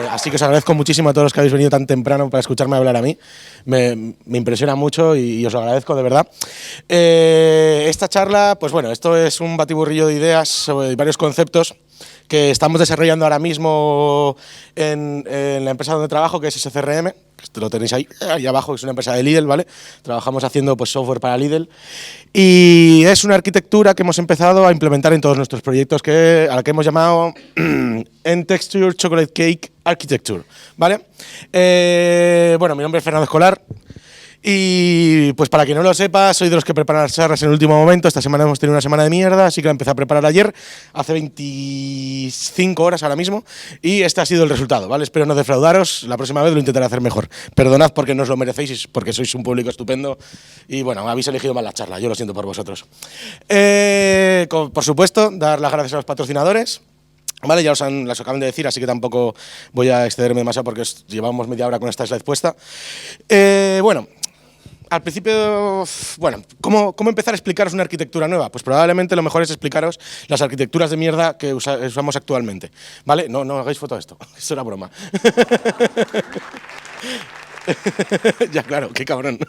Así que os agradezco muchísimo a todos los que habéis venido tan temprano para escucharme hablar a mí. Me impresiona mucho y os lo agradezco de verdad. Esta charla, pues bueno, esto es un batiburrillo de ideas sobre varios conceptos que estamos desarrollando ahora mismo en la empresa donde trabajo, que es SCRM. Esto lo tenéis ahí abajo, que es una empresa de Lidl, ¿vale? Trabajamos haciendo pues, software para Lidl. Y es una arquitectura que hemos empezado a implementar en todos nuestros proyectos, a la que hemos llamado N-Texture Chocolate Cake Architecture, ¿vale? Bueno, mi nombre es Fernando Escolar. Y pues para quien no lo sepa, soy de los que preparan las charlas en el último momento. Esta semana hemos tenido una semana de mierda, así que la empecé a preparar ayer, hace 25 horas ahora mismo, y este ha sido el resultado, ¿vale? Espero no defraudaros, la próxima vez lo intentaré hacer mejor. Perdonad porque no os lo merecéis, porque sois un público estupendo y bueno, habéis elegido mal la charla, yo lo siento por vosotros. Por supuesto, dar las gracias a los patrocinadores. Vale, ya las acaban de decir, así que tampoco voy a excederme demasiado porque llevamos media hora con esta slide puesta. Bueno, al principio, bueno, ¿cómo empezar a explicaros una arquitectura nueva? Pues probablemente lo mejor es explicaros las arquitecturas de mierda que usamos actualmente, ¿vale? No hagáis foto de esto, eso era broma. Ya, claro, qué cabrón.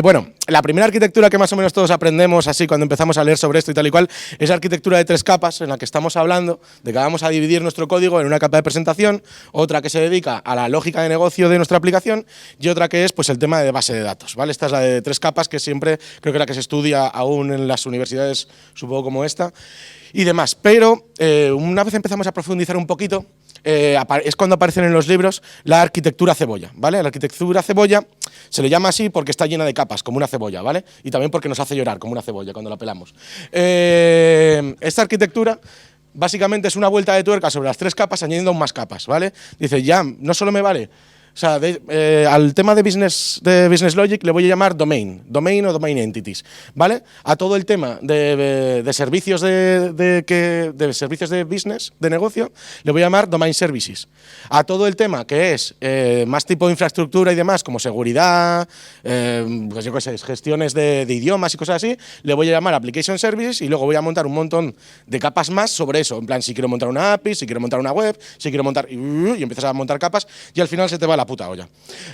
Bueno, la primera arquitectura que más o menos todos aprendemos así cuando empezamos a leer sobre esto y tal y cual es la arquitectura de 3 capas en la que estamos hablando de que vamos a dividir nuestro código en una capa de presentación, otra que se dedica a la lógica de negocio de nuestra aplicación y otra que es pues el tema de base de datos, ¿vale? Esta es la de 3 capas que siempre creo que es la que se estudia aún en las universidades, supongo como esta y demás, pero una vez empezamos a profundizar un poquito es cuando aparecen en los libros la arquitectura cebolla, ¿vale? La arquitectura cebolla se le llama así porque está llena de capas, como una cebolla, ¿vale? Y también porque nos hace llorar, como una cebolla, cuando la pelamos. Esta arquitectura básicamente es una vuelta de tuerca sobre las 3 capas añadiendo aún más capas, ¿vale? Dice, ya, no solo me vale. O sea, al tema de business logic le voy a llamar domain o domain entities, ¿vale? A todo el tema de servicios de servicios de business, de negocio, le voy a llamar domain services. A todo el tema que es más tipo de infraestructura y demás, como seguridad, pues yo qué sé, gestiones de idiomas y cosas así, le voy a llamar application services y luego voy a montar un montón de capas más sobre eso. En plan, si quiero montar una API, si quiero montar una web, si quiero montar... Y empiezas a montar capas y al final se te va la puta olla.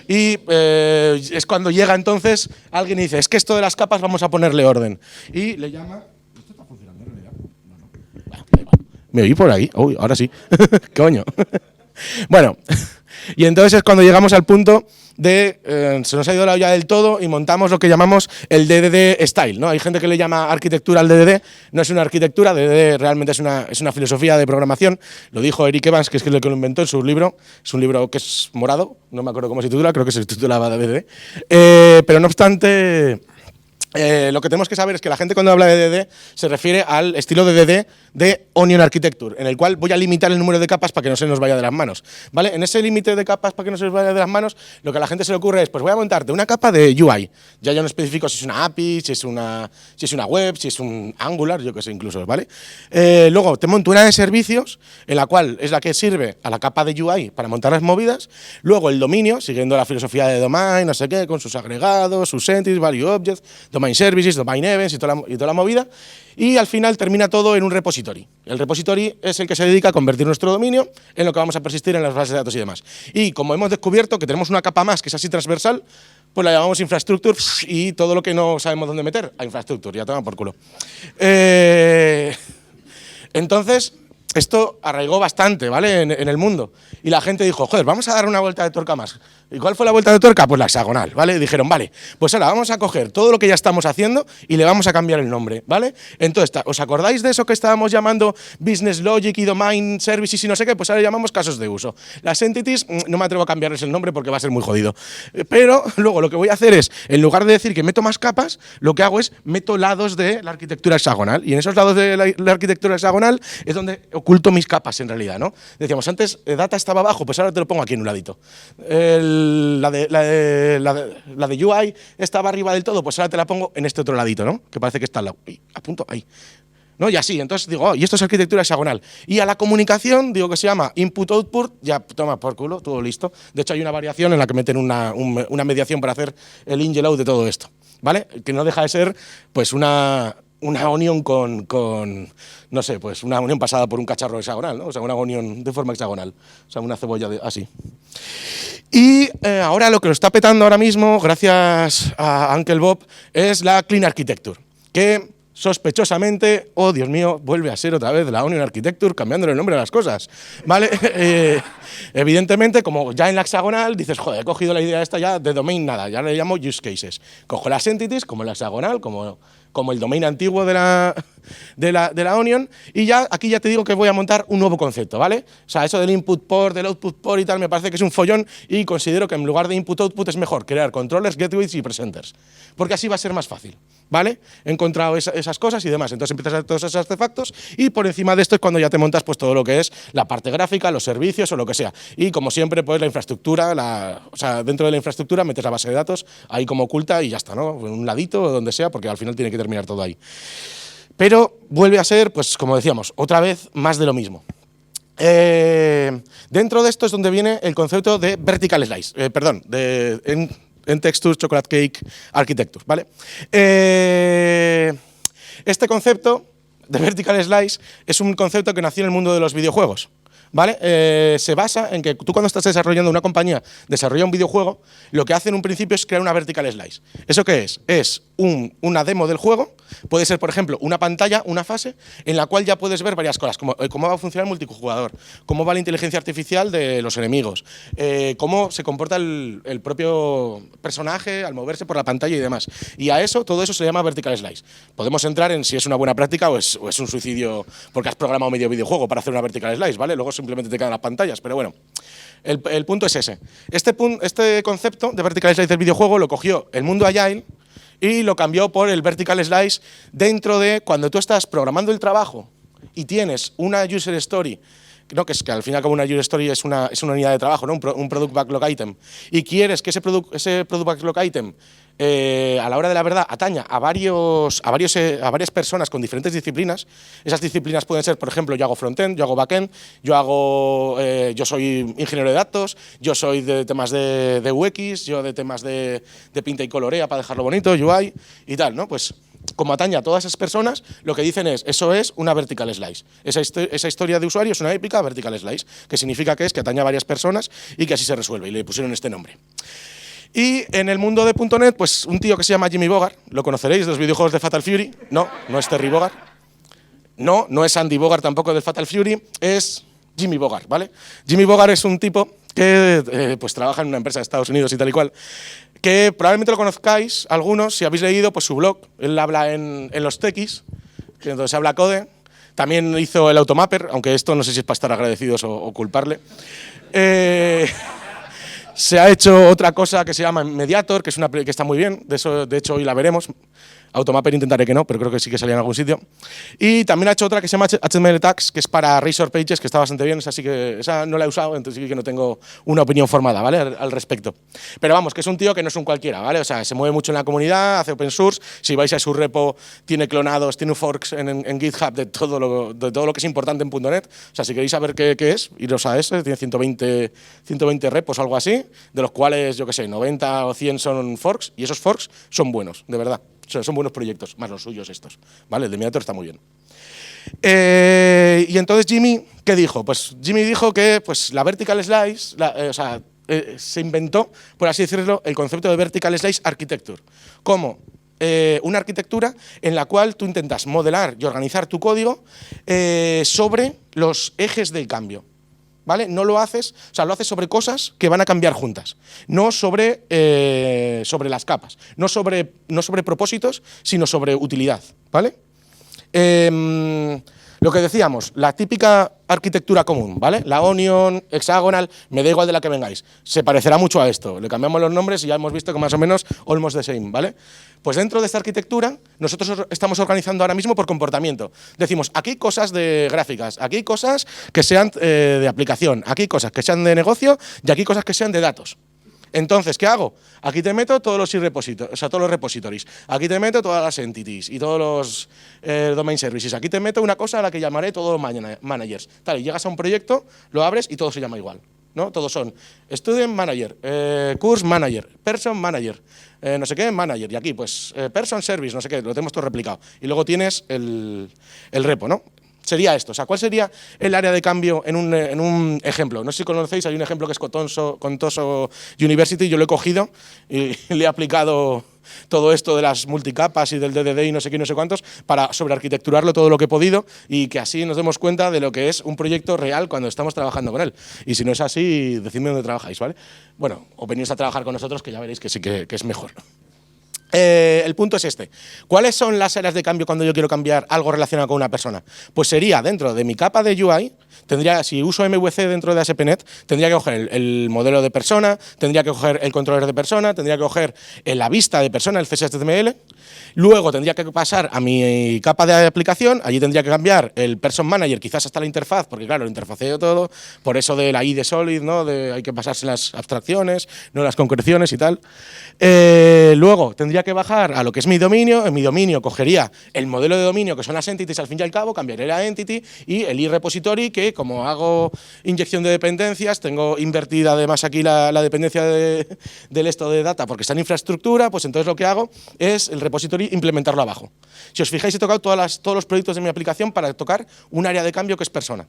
Y es cuando llega entonces alguien y dice, es que esto de las capas vamos a ponerle orden. Y le llama... ¿Esto está funcionando en realidad? No. Bueno, da igual. ¿Me oí por ahí? Uy, ahora sí. Coño. Bueno, y entonces es cuando llegamos al punto de se nos ha ido la olla del todo y montamos lo que llamamos el DDD Style, ¿no? Hay gente que le llama arquitectura al DDD, no es una arquitectura, DDD realmente es una filosofía de programación, lo dijo Eric Evans, que es el que lo inventó en su libro, es un libro que es morado, no me acuerdo cómo se titula, creo que se titulaba DDD, pero no obstante... lo que tenemos que saber es que la gente cuando habla de DDD se refiere al estilo de DDD de Onion Architecture, en el cual voy a limitar el número de capas para que no se nos vaya de las manos, ¿vale? En ese límite de capas para que no se nos vaya de las manos, lo que a la gente se le ocurre es, pues voy a montarte una capa de UI, ya yo no especifico si es una API, si es una web, si es un Angular, yo qué sé incluso, ¿vale? Luego te monto una de servicios, en la cual es la que sirve a la capa de UI para montar las movidas, luego el dominio, siguiendo la filosofía de domain, no sé qué, con sus agregados, sus entities, value objects, domain services, domain events y toda la movida, y al final termina todo en un repository. El repository es el que se dedica a convertir nuestro dominio en lo que vamos a persistir en las bases de datos y demás. Y como hemos descubierto que tenemos una capa más que es así transversal, pues la llamamos infrastructure y todo lo que no sabemos dónde meter, a infrastructure, ya toma por culo. Entonces, esto arraigó bastante, ¿vale? En el mundo. Y la gente dijo, joder, vamos a dar una vuelta de tuerca más. ¿Y cuál fue la vuelta de tuerca? Pues la hexagonal, ¿vale? Dijeron, vale, pues ahora vamos a coger todo lo que ya estamos haciendo y le vamos a cambiar el nombre, ¿vale? Entonces, ¿os acordáis de eso que estábamos llamando Business Logic y Domain Services y no sé qué? Pues ahora le llamamos casos de uso. Las entities, no me atrevo a cambiarles el nombre porque va a ser muy jodido. Pero luego lo que voy a hacer es, en lugar de decir que meto más capas, lo que hago es meto lados de la arquitectura hexagonal. Y en esos lados de la arquitectura hexagonal es donde oculto mis capas en realidad, ¿no? Decíamos, antes data estaba abajo, pues ahora te lo pongo aquí en un ladito. La de UI estaba arriba del todo, pues ahora te la pongo en este otro ladito, ¿no? Que parece que está al lado. A punto, ahí. ¿No? Y así, entonces digo, y esto es arquitectura hexagonal. Y a la comunicación, digo que se llama input-output, ya toma por culo, todo listo. De hecho, hay una variación en la que meten una mediación para hacer el in y el out de todo esto. ¿vale? Que no deja de ser pues una onion no sé, pues una onion pasada por un cacharro hexagonal, ¿no? O sea, una onion de forma hexagonal, o sea, una cebolla así. Y ahora lo que lo está petando ahora mismo, gracias a Uncle Bob, es la Clean Architecture, que sospechosamente, oh Dios mío, vuelve a ser otra vez la Onion Architecture cambiándole el nombre a las cosas, ¿vale? Evidentemente, como ya en la hexagonal, dices, joder, he cogido la idea esta ya de domain nada, ya le llamo use cases. Cojo las entities, como en la hexagonal, como el domain antiguo de la Onion, y ya aquí ya te digo que voy a montar un nuevo concepto, ¿vale? O sea, eso del input port, del output port y tal, me parece que es un follón y considero que en lugar de input-output es mejor crear controllers, gateways y presenters, porque así va a ser más fácil, ¿vale? He encontrado esas cosas y demás, entonces empiezas a hacer todos esos artefactos y por encima de esto es cuando ya te montas pues todo lo que es la parte gráfica, los servicios o lo que sea. Y como siempre, pues la infraestructura, o sea, dentro de la infraestructura metes la base de datos ahí como oculta y ya está, ¿no? En un ladito o donde sea, porque al final tiene que terminar todo ahí. Pero vuelve a ser, pues como decíamos, otra vez más de lo mismo. Dentro de esto es donde viene el concepto de vertical slice, en Textures Chocolate Cake Architecture, ¿vale? Este concepto de vertical slice es un concepto que nació en el mundo de los videojuegos, ¿vale? Se basa en que tú cuando estás desarrollando una compañía, desarrolla un videojuego, lo que hace en un principio es crear una vertical slice. ¿Eso qué es? Es una demo del juego, puede ser, por ejemplo, una pantalla, una fase, en la cual ya puedes ver varias cosas, como cómo va a funcionar el multijugador, cómo va la inteligencia artificial de los enemigos, cómo se comporta el propio personaje al moverse por la pantalla y demás. Y a eso, todo eso se llama vertical slice. Podemos entrar en si es una buena práctica o es un suicidio porque has programado medio videojuego para hacer una vertical slice, ¿vale? Luego simplemente te quedan las pantallas, pero bueno. El punto es ese. Este concepto de vertical slice del videojuego lo cogió el mundo Agile y lo cambió por el vertical slice dentro de cuando tú estás programando el trabajo y tienes una user story, ¿no? que al final como una user story es una unidad de trabajo, ¿no? un product backlog item, y quieres que ese product backlog item a la hora de la verdad ataña a varias personas con diferentes disciplinas. Esas disciplinas pueden ser, por ejemplo, yo hago frontend, yo hago backend, yo soy ingeniero de datos, yo soy de temas de UX, yo de temas de pinta y colorea para dejarlo bonito, UI y tal, ¿no? Pues como atañe a todas esas personas, lo que dicen es, eso es una vertical slice. Esa historia de usuario es una épica vertical slice, que significa que atañe a varias personas y que así se resuelve, y le pusieron este nombre. Y en el mundo de .NET, pues un tío que se llama Jimmy Bogart, lo conoceréis de los videojuegos de Fatal Fury, no es Terry Bogart, no es Andy Bogart tampoco del Fatal Fury, es Jimmy Bogart, ¿vale? Jimmy Bogart es un tipo que pues trabaja en una empresa de Estados Unidos y tal y cual, que probablemente lo conozcáis algunos, si habéis leído pues, su blog, él habla en los techies, que entonces habla code, también hizo el Automapper, aunque esto no sé si es para estar agradecidos o culparle. Se ha hecho otra cosa que se llama Mediator, que es una que está muy bien, de hecho hoy la veremos. Automapper intentaré que no, pero creo que sí que salía en algún sitio. Y también ha hecho otra que se llama HTML Tags, que es para Razor Pages, que está bastante bien, esa no la he usado, entonces sí que no tengo una opinión formada, ¿vale? Al respecto. Pero vamos, que es un tío que no es un cualquiera, ¿vale? O sea, se mueve mucho en la comunidad, hace open source, si vais a su repo, tiene clonados, tiene forks en GitHub de todo lo que es importante en .NET. O sea, si queréis saber qué es, iros a ese, tiene 120 repos o algo así, de los cuales, yo qué sé, 90 o 100 son forks, y esos forks son buenos, de verdad. O sea, son buenos proyectos, más los suyos estos, ¿vale? El de Mediator está muy bien. Y entonces Jimmy, ¿qué dijo? Pues Jimmy dijo que pues, la vertical slice, se inventó, por así decirlo, el concepto de vertical slice architecture, como una arquitectura en la cual tú intentas modelar y organizar tu código sobre los ejes del cambio. ¿Vale? No lo haces, o sea, lo haces sobre cosas que van a cambiar juntas, no sobre las capas, no sobre propósitos, sino sobre utilidad, ¿vale? Lo que decíamos, la típica arquitectura común, ¿vale? La Onion, Hexagonal, me da igual de la que vengáis, se parecerá mucho a esto, le cambiamos los nombres y ya hemos visto que más o menos almost the same, ¿vale? Pues dentro de esta arquitectura, nosotros estamos organizando ahora mismo por comportamiento. Decimos, aquí hay cosas de gráficas, aquí hay cosas que sean de aplicación, aquí hay cosas que sean de negocio y aquí hay cosas que sean de datos. Entonces, ¿qué hago? Aquí te meto todos los todos los repositories, aquí te meto todas las entities y todos los domain services, aquí te meto una cosa a la que llamaré todos los managers. Tal, y llegas a un proyecto, lo abres y todo se llama igual. ¿no? Todos son Student Manager, Course Manager, Person Manager, no sé qué, Manager. Y aquí, pues, Person Service, no sé qué, lo tenemos todo replicado. Y luego tienes el repo, ¿no? Sería esto. O sea, ¿cuál sería el área de cambio en un ejemplo? No sé si conocéis, hay un ejemplo que es Contoso University, yo lo he cogido y le he aplicado todo esto de las multicapas y del DDD y no sé qué y no sé cuántos para sobrearquitecturarlo todo lo que he podido y que así nos demos cuenta de lo que es un proyecto real cuando estamos trabajando con él. Y si no es así, decidme dónde trabajáis, ¿vale? Bueno, o venís a trabajar con nosotros, que ya veréis que sí que es mejor. El punto es este. ¿Cuáles son las áreas de cambio cuando yo quiero cambiar algo relacionado con una persona? Pues sería dentro de mi capa de UI, si uso MVC dentro de ASP.NET, tendría que coger el modelo de persona, tendría que coger el controller de persona, tendría que coger la vista de persona, el CSS.HTML, luego tendría que pasar a mi capa de aplicación, allí tendría que cambiar el Person Manager, quizás hasta la interfaz, porque claro, lo interfaceo todo, por eso de la I de Solid, ¿no? Hay que pasarse las abstracciones, no las concreciones y tal. Luego tendría que bajar a lo que es mi dominio. En mi dominio cogería el modelo de dominio, que son las entities al fin y al cabo, cambiaré la entity y el iRepository, que como hago inyección de dependencias, tengo invertida además aquí la dependencia del esto de data porque está en infraestructura, pues entonces lo que hago es el repository implementarlo abajo. Si os fijáis, he tocado todos los proyectos de mi aplicación para tocar un área de cambio que es persona.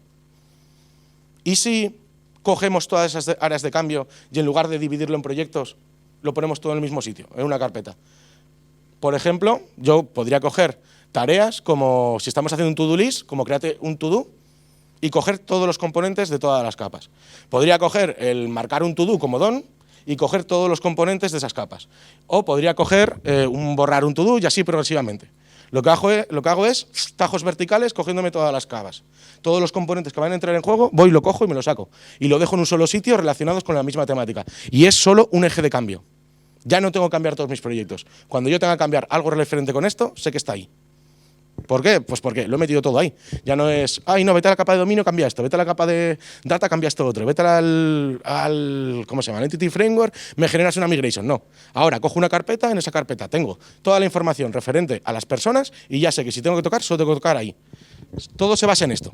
¿Y si cogemos todas esas áreas de cambio y en lugar de dividirlo en proyectos, lo ponemos todo en el mismo sitio, en una carpeta? Por ejemplo, yo podría coger tareas como, si estamos haciendo un to-do list, como créate un to-do y coger todos los componentes de todas las capas. Podría coger el marcar un to-do como don y coger todos los componentes de esas capas. O podría coger borrar un to-do y así progresivamente. Lo que hago es tajos verticales cogiéndome todas las capas. Todos los componentes que van a entrar en juego, voy, lo cojo y me lo saco. Y lo dejo en un solo sitio relacionados con la misma temática. Y es solo un eje de cambio. Ya no tengo que cambiar todos mis proyectos. Cuando yo tenga que cambiar algo referente con esto, sé que está ahí. ¿Por qué? Pues porque lo he metido todo ahí. Ya no es, ay, no, vete a la capa de dominio, cambia esto. Vete a la capa de data, cambia esto otro. Vete al ¿cómo se llama? Al Entity Framework, me generas una migration. No. Ahora cojo una carpeta, en esa carpeta tengo toda la información referente a las personas y ya sé que si tengo que tocar, solo tengo que tocar ahí. Todo se basa en esto.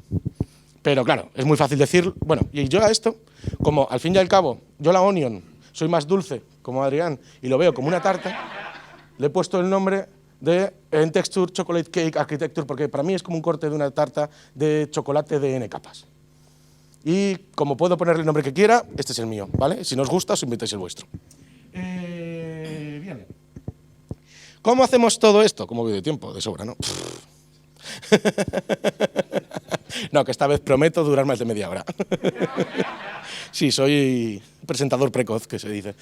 Pero claro, es muy fácil decir, bueno, y yo a esto, como al fin y al cabo, yo la Onion soy más dulce, como Adrián, y lo veo como una tarta, le he puesto el nombre de N-Texture Chocolate Cake Architecture, porque para mí es como un corte de una tarta de chocolate de N capas. Y como puedo ponerle el nombre que quiera, este es el mío, ¿vale? Si no os gusta, os inventáis el vuestro. Bien. ¿Cómo hacemos todo esto? ¿Cómo voy de tiempo? De sobra, ¿no? No, que esta vez prometo durar más de media hora. Sí, soy presentador precoz, que se dice.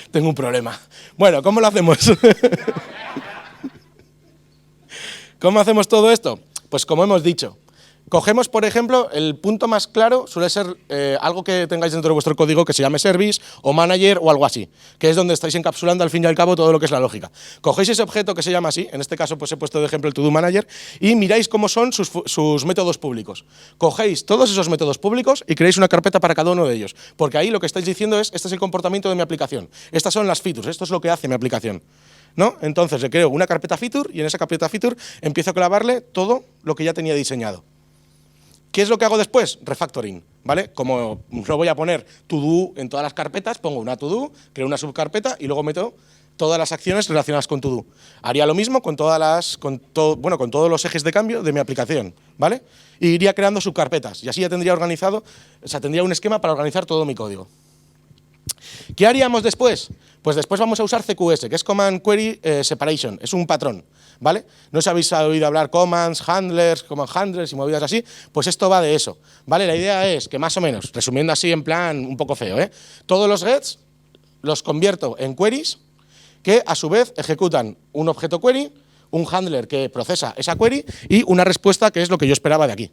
Tengo un problema. Bueno, ¿cómo lo hacemos? ¿Cómo hacemos todo esto? Pues como hemos dicho, cogemos, por ejemplo, el punto más claro suele ser algo que tengáis dentro de vuestro código que se llame service o manager o algo así, que es donde estáis encapsulando al fin y al cabo todo lo que es la lógica. Cogéis ese objeto que se llama así, en este caso pues he puesto de ejemplo el to-do manager, y miráis cómo son sus métodos públicos. Cogéis todos esos métodos públicos y creáis una carpeta para cada uno de ellos, porque ahí lo que estáis diciendo es, este es el comportamiento de mi aplicación, estas son las features, esto es lo que hace mi aplicación, ¿no? Entonces le creo una carpeta feature y en esa carpeta feature empiezo a clavarle todo lo que ya tenía diseñado. ¿Qué es lo que hago después? Refactoring, ¿vale? Como no voy a poner to-do en todas las carpetas, pongo una to-do, creo una subcarpeta y luego meto todas las acciones relacionadas con to-do. Haría lo mismo con todos los ejes de cambio de mi aplicación, ¿vale? Y iría creando subcarpetas y así ya tendría organizado, o sea, tendría un esquema para organizar todo mi código. ¿Qué haríamos después? Pues después vamos a usar CQS, que es Command Query Separation, es un patrón, ¿vale? No os habéis oído hablar commands, handlers, command handlers y movidas así, pues esto va de eso, ¿vale? La idea es que más o menos, resumiendo así en plan un poco feo, todos los gets los convierto en queries que a su vez ejecutan un objeto query, un handler que procesa esa query y una respuesta que es lo que yo esperaba de aquí.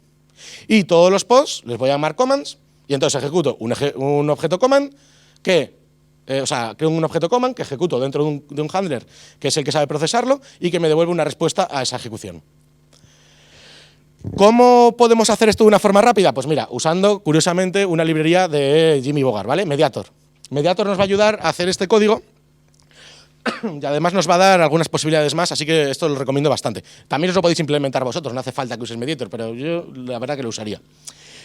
Y todos los posts les voy a llamar commands y entonces ejecuto un objeto command que creo un objeto command que ejecuto dentro de un handler que es el que sabe procesarlo y que me devuelve una respuesta a esa ejecución. ¿Cómo podemos hacer esto de una forma rápida? Pues mira, usando, curiosamente, una librería de Jimmy Bogart, ¿vale? Mediator. Mediator nos va a ayudar a hacer este código Y además nos va a dar algunas posibilidades más, así que esto lo recomiendo bastante. También os lo podéis implementar vosotros, no hace falta que uséis Mediator, pero yo la verdad que lo usaría.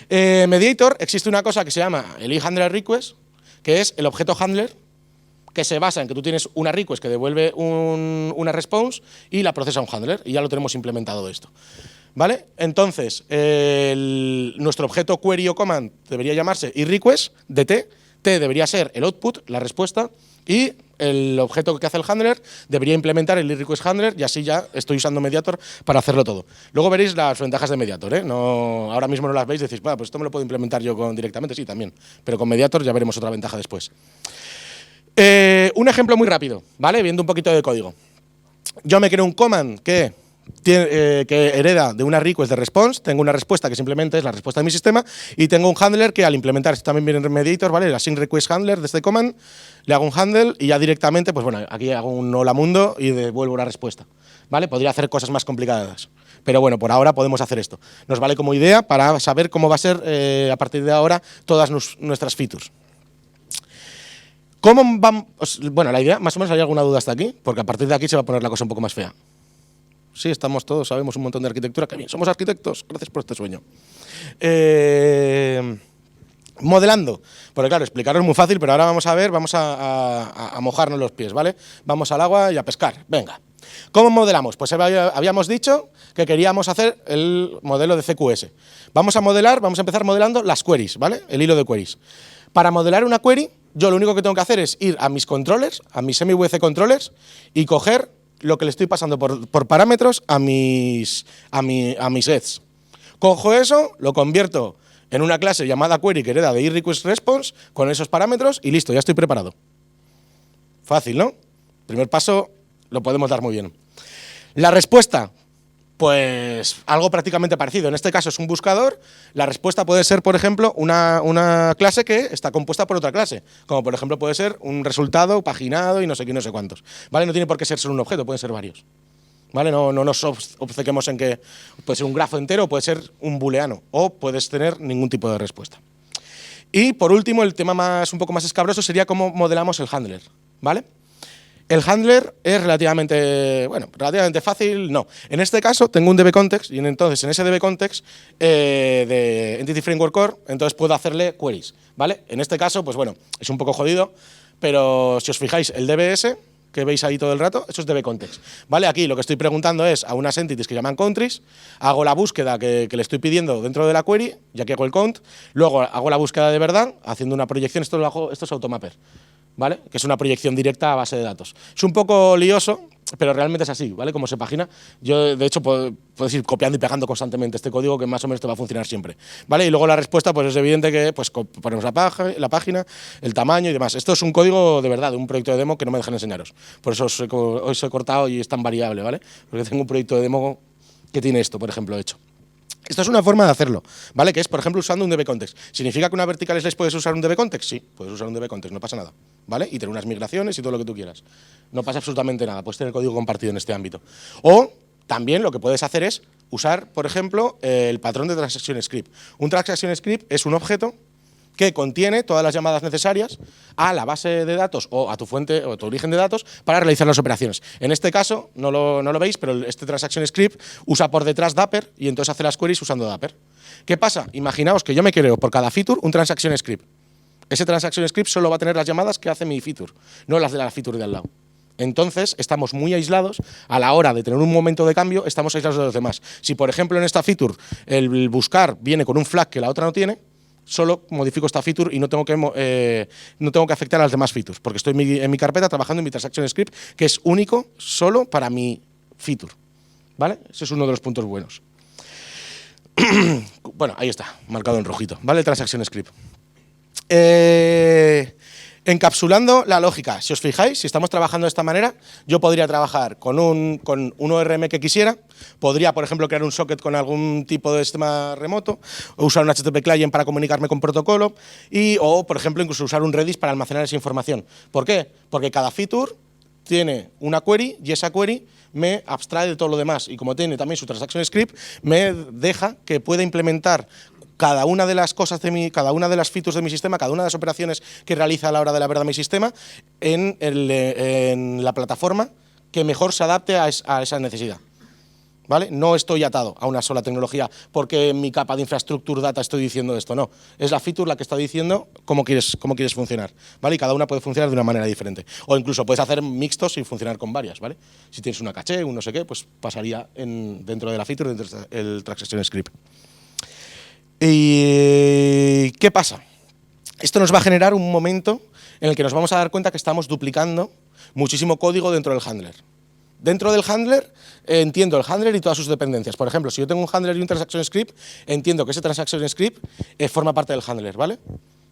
Mediator, existe una cosa que se llama el eHandler Request, que es el objeto handler, que se basa en que tú tienes una request que devuelve una response y la procesa un handler, y ya lo tenemos implementado esto. ¿Vale? Entonces, nuestro objeto query o command debería llamarse eRequest de T debería ser el output, la respuesta, y el objeto que hace el handler debería implementar el eRequest handler, y así ya estoy usando Mediator para hacerlo todo. Luego veréis las ventajas de Mediator, ¿eh? No, ahora mismo no las veis y decís, pues esto me lo puedo implementar yo directamente, sí, también, pero con Mediator ya veremos otra ventaja después. Un ejemplo muy rápido, ¿vale? Viendo un poquito de código. Yo me creo un command que hereda de una request de response, tengo una respuesta que simplemente es la respuesta de mi sistema, y tengo un handler que al implementar, esto también viene en Mediator, ¿vale? El async request handler de este command, le hago un handle y ya directamente, pues bueno, aquí hago un hola mundo y devuelvo una respuesta, ¿vale? Podría hacer cosas más complicadas, pero bueno, por ahora podemos hacer esto. Nos vale como idea para saber cómo va a ser a partir de ahora todas nuestras features. ¿Cómo vamos? Bueno, la idea, más o menos, ¿hay alguna duda hasta aquí? Porque a partir de aquí se va a poner la cosa un poco más fea. Sí, estamos todos, sabemos un montón de arquitectura. ¡Qué bien! Somos arquitectos. Gracias por este sueño. Modelando. Porque claro, explicaros es muy fácil, pero ahora vamos a ver, vamos a mojarnos los pies, ¿vale? Vamos al agua y a pescar. Venga. ¿Cómo modelamos? Pues habíamos dicho que queríamos hacer el modelo de CQS. Vamos a empezar modelando las queries, ¿vale? El hilo de queries. Para modelar una query, yo lo único que tengo que hacer es ir a mis controllers, a mis MVC controllers, y coger lo que le estoy pasando por parámetros a mis heads. Cojo eso, lo convierto en una clase llamada query que hereda de eRequestResponse con esos parámetros y listo, ya estoy preparado. Fácil, ¿no? Primer paso lo podemos dar muy bien. La respuesta, pues algo prácticamente parecido. En este caso es un buscador. La respuesta puede ser, por ejemplo, una clase que está compuesta por otra clase. Como por ejemplo puede ser un resultado paginado y no sé qué, no sé cuántos. ¿Vale? No tiene por qué ser solo un objeto, pueden ser varios. ¿Vale? No nos obcequemos en que puede ser un grafo entero, puede ser un booleano, o puedes tener ningún tipo de respuesta. Y por último, el tema un poco más escabroso sería cómo modelamos el handler. ¿Vale? El handler es relativamente fácil, no. En este caso tengo un DB-context y entonces en ese DB-context de Entity Framework Core, entonces puedo hacerle queries, ¿vale? En este caso, pues bueno, es un poco jodido, pero si os fijáis, el DBS que veis ahí todo el rato, eso es DB-context, ¿vale? Aquí lo que estoy preguntando es a unas entities que llaman countries, hago la búsqueda que le estoy pidiendo dentro de la query, ya que hago el count, luego hago la búsqueda de verdad, haciendo una proyección, esto es automapper, ¿vale? Que es una proyección directa a base de datos. Es un poco lioso, pero realmente es así, ¿vale? Como se pagina. Yo, de hecho, puedes ir copiando y pegando constantemente este código que más o menos te va a funcionar siempre, ¿vale? Y luego la respuesta, pues es evidente que pues, ponemos la página, el tamaño y demás. Esto es un código de verdad, de un proyecto de demo que no me dejan enseñaros. Por eso os he cortado y es tan variable, ¿vale? Porque tengo un proyecto de demo que tiene esto, por ejemplo, hecho. Esto es una forma de hacerlo, ¿vale? Que es, por ejemplo, usando un DB-context. ¿Significa que una vertical slice puedes usar un DB-context? Sí, puedes usar un DB-context, no pasa nada, ¿vale? Y tener unas migraciones y todo lo que tú quieras. No pasa absolutamente nada, puedes tener código compartido en este ámbito. O también lo que puedes hacer es usar, por ejemplo, el patrón de transaction script. Un transaction script es un objeto que contiene todas las llamadas necesarias a la base de datos o a tu fuente o a tu origen de datos para realizar las operaciones. En este caso, no lo veis, pero este transaction script usa por detrás Dapper y entonces hace las queries usando Dapper. ¿Qué pasa? Imaginaos que yo me creo por cada feature un transaction script. Ese transaction script solo va a tener las llamadas que hace mi feature, no las de la feature de al lado. Entonces, estamos muy aislados a la hora de tener un momento de cambio, estamos aislados de los demás. Si, por ejemplo, en esta feature el buscar viene con un flag que la otra no tiene, solo modifico esta feature y no tengo que afectar a las demás features, porque estoy en mi carpeta trabajando en mi transaction script, que es único solo para mi feature, ¿vale? Ese es uno de los puntos buenos. Bueno, ahí está, marcado en rojito, ¿vale? El transaction script. Encapsulando la lógica, si os fijáis, si estamos trabajando de esta manera, yo podría trabajar con un ORM que quisiera, podría, por ejemplo, crear un socket con algún tipo de sistema remoto, o usar un HTTP client para comunicarme con protocolo, o, por ejemplo, incluso usar un Redis para almacenar esa información. ¿Por qué? Porque cada feature tiene una query y esa query me abstrae de todo lo demás. Y como tiene también su transaction script, me deja que pueda implementar cada una de las cosas cada una de las features de mi sistema, cada una de las operaciones que realiza a la hora de la verdad mi sistema en la plataforma que mejor se adapte a esa necesidad. ¿Vale? No estoy atado a una sola tecnología porque en mi capa de infrastructure data estoy diciendo esto, no. Es la feature la que está diciendo cómo quieres funcionar, ¿vale? Y cada una puede funcionar de una manera diferente. O incluso puedes hacer mixtos y funcionar con varias, ¿vale? Si tienes una caché, un no sé qué, pues pasaría dentro de la feature, dentro del transaction script. ¿Y qué pasa? Esto nos va a generar un momento en el que nos vamos a dar cuenta que estamos duplicando muchísimo código dentro del handler. Dentro del handler entiendo el handler y todas sus dependencias. Por ejemplo, si yo tengo un handler y un transaction script, entiendo que ese transaction script forma parte del handler, ¿vale?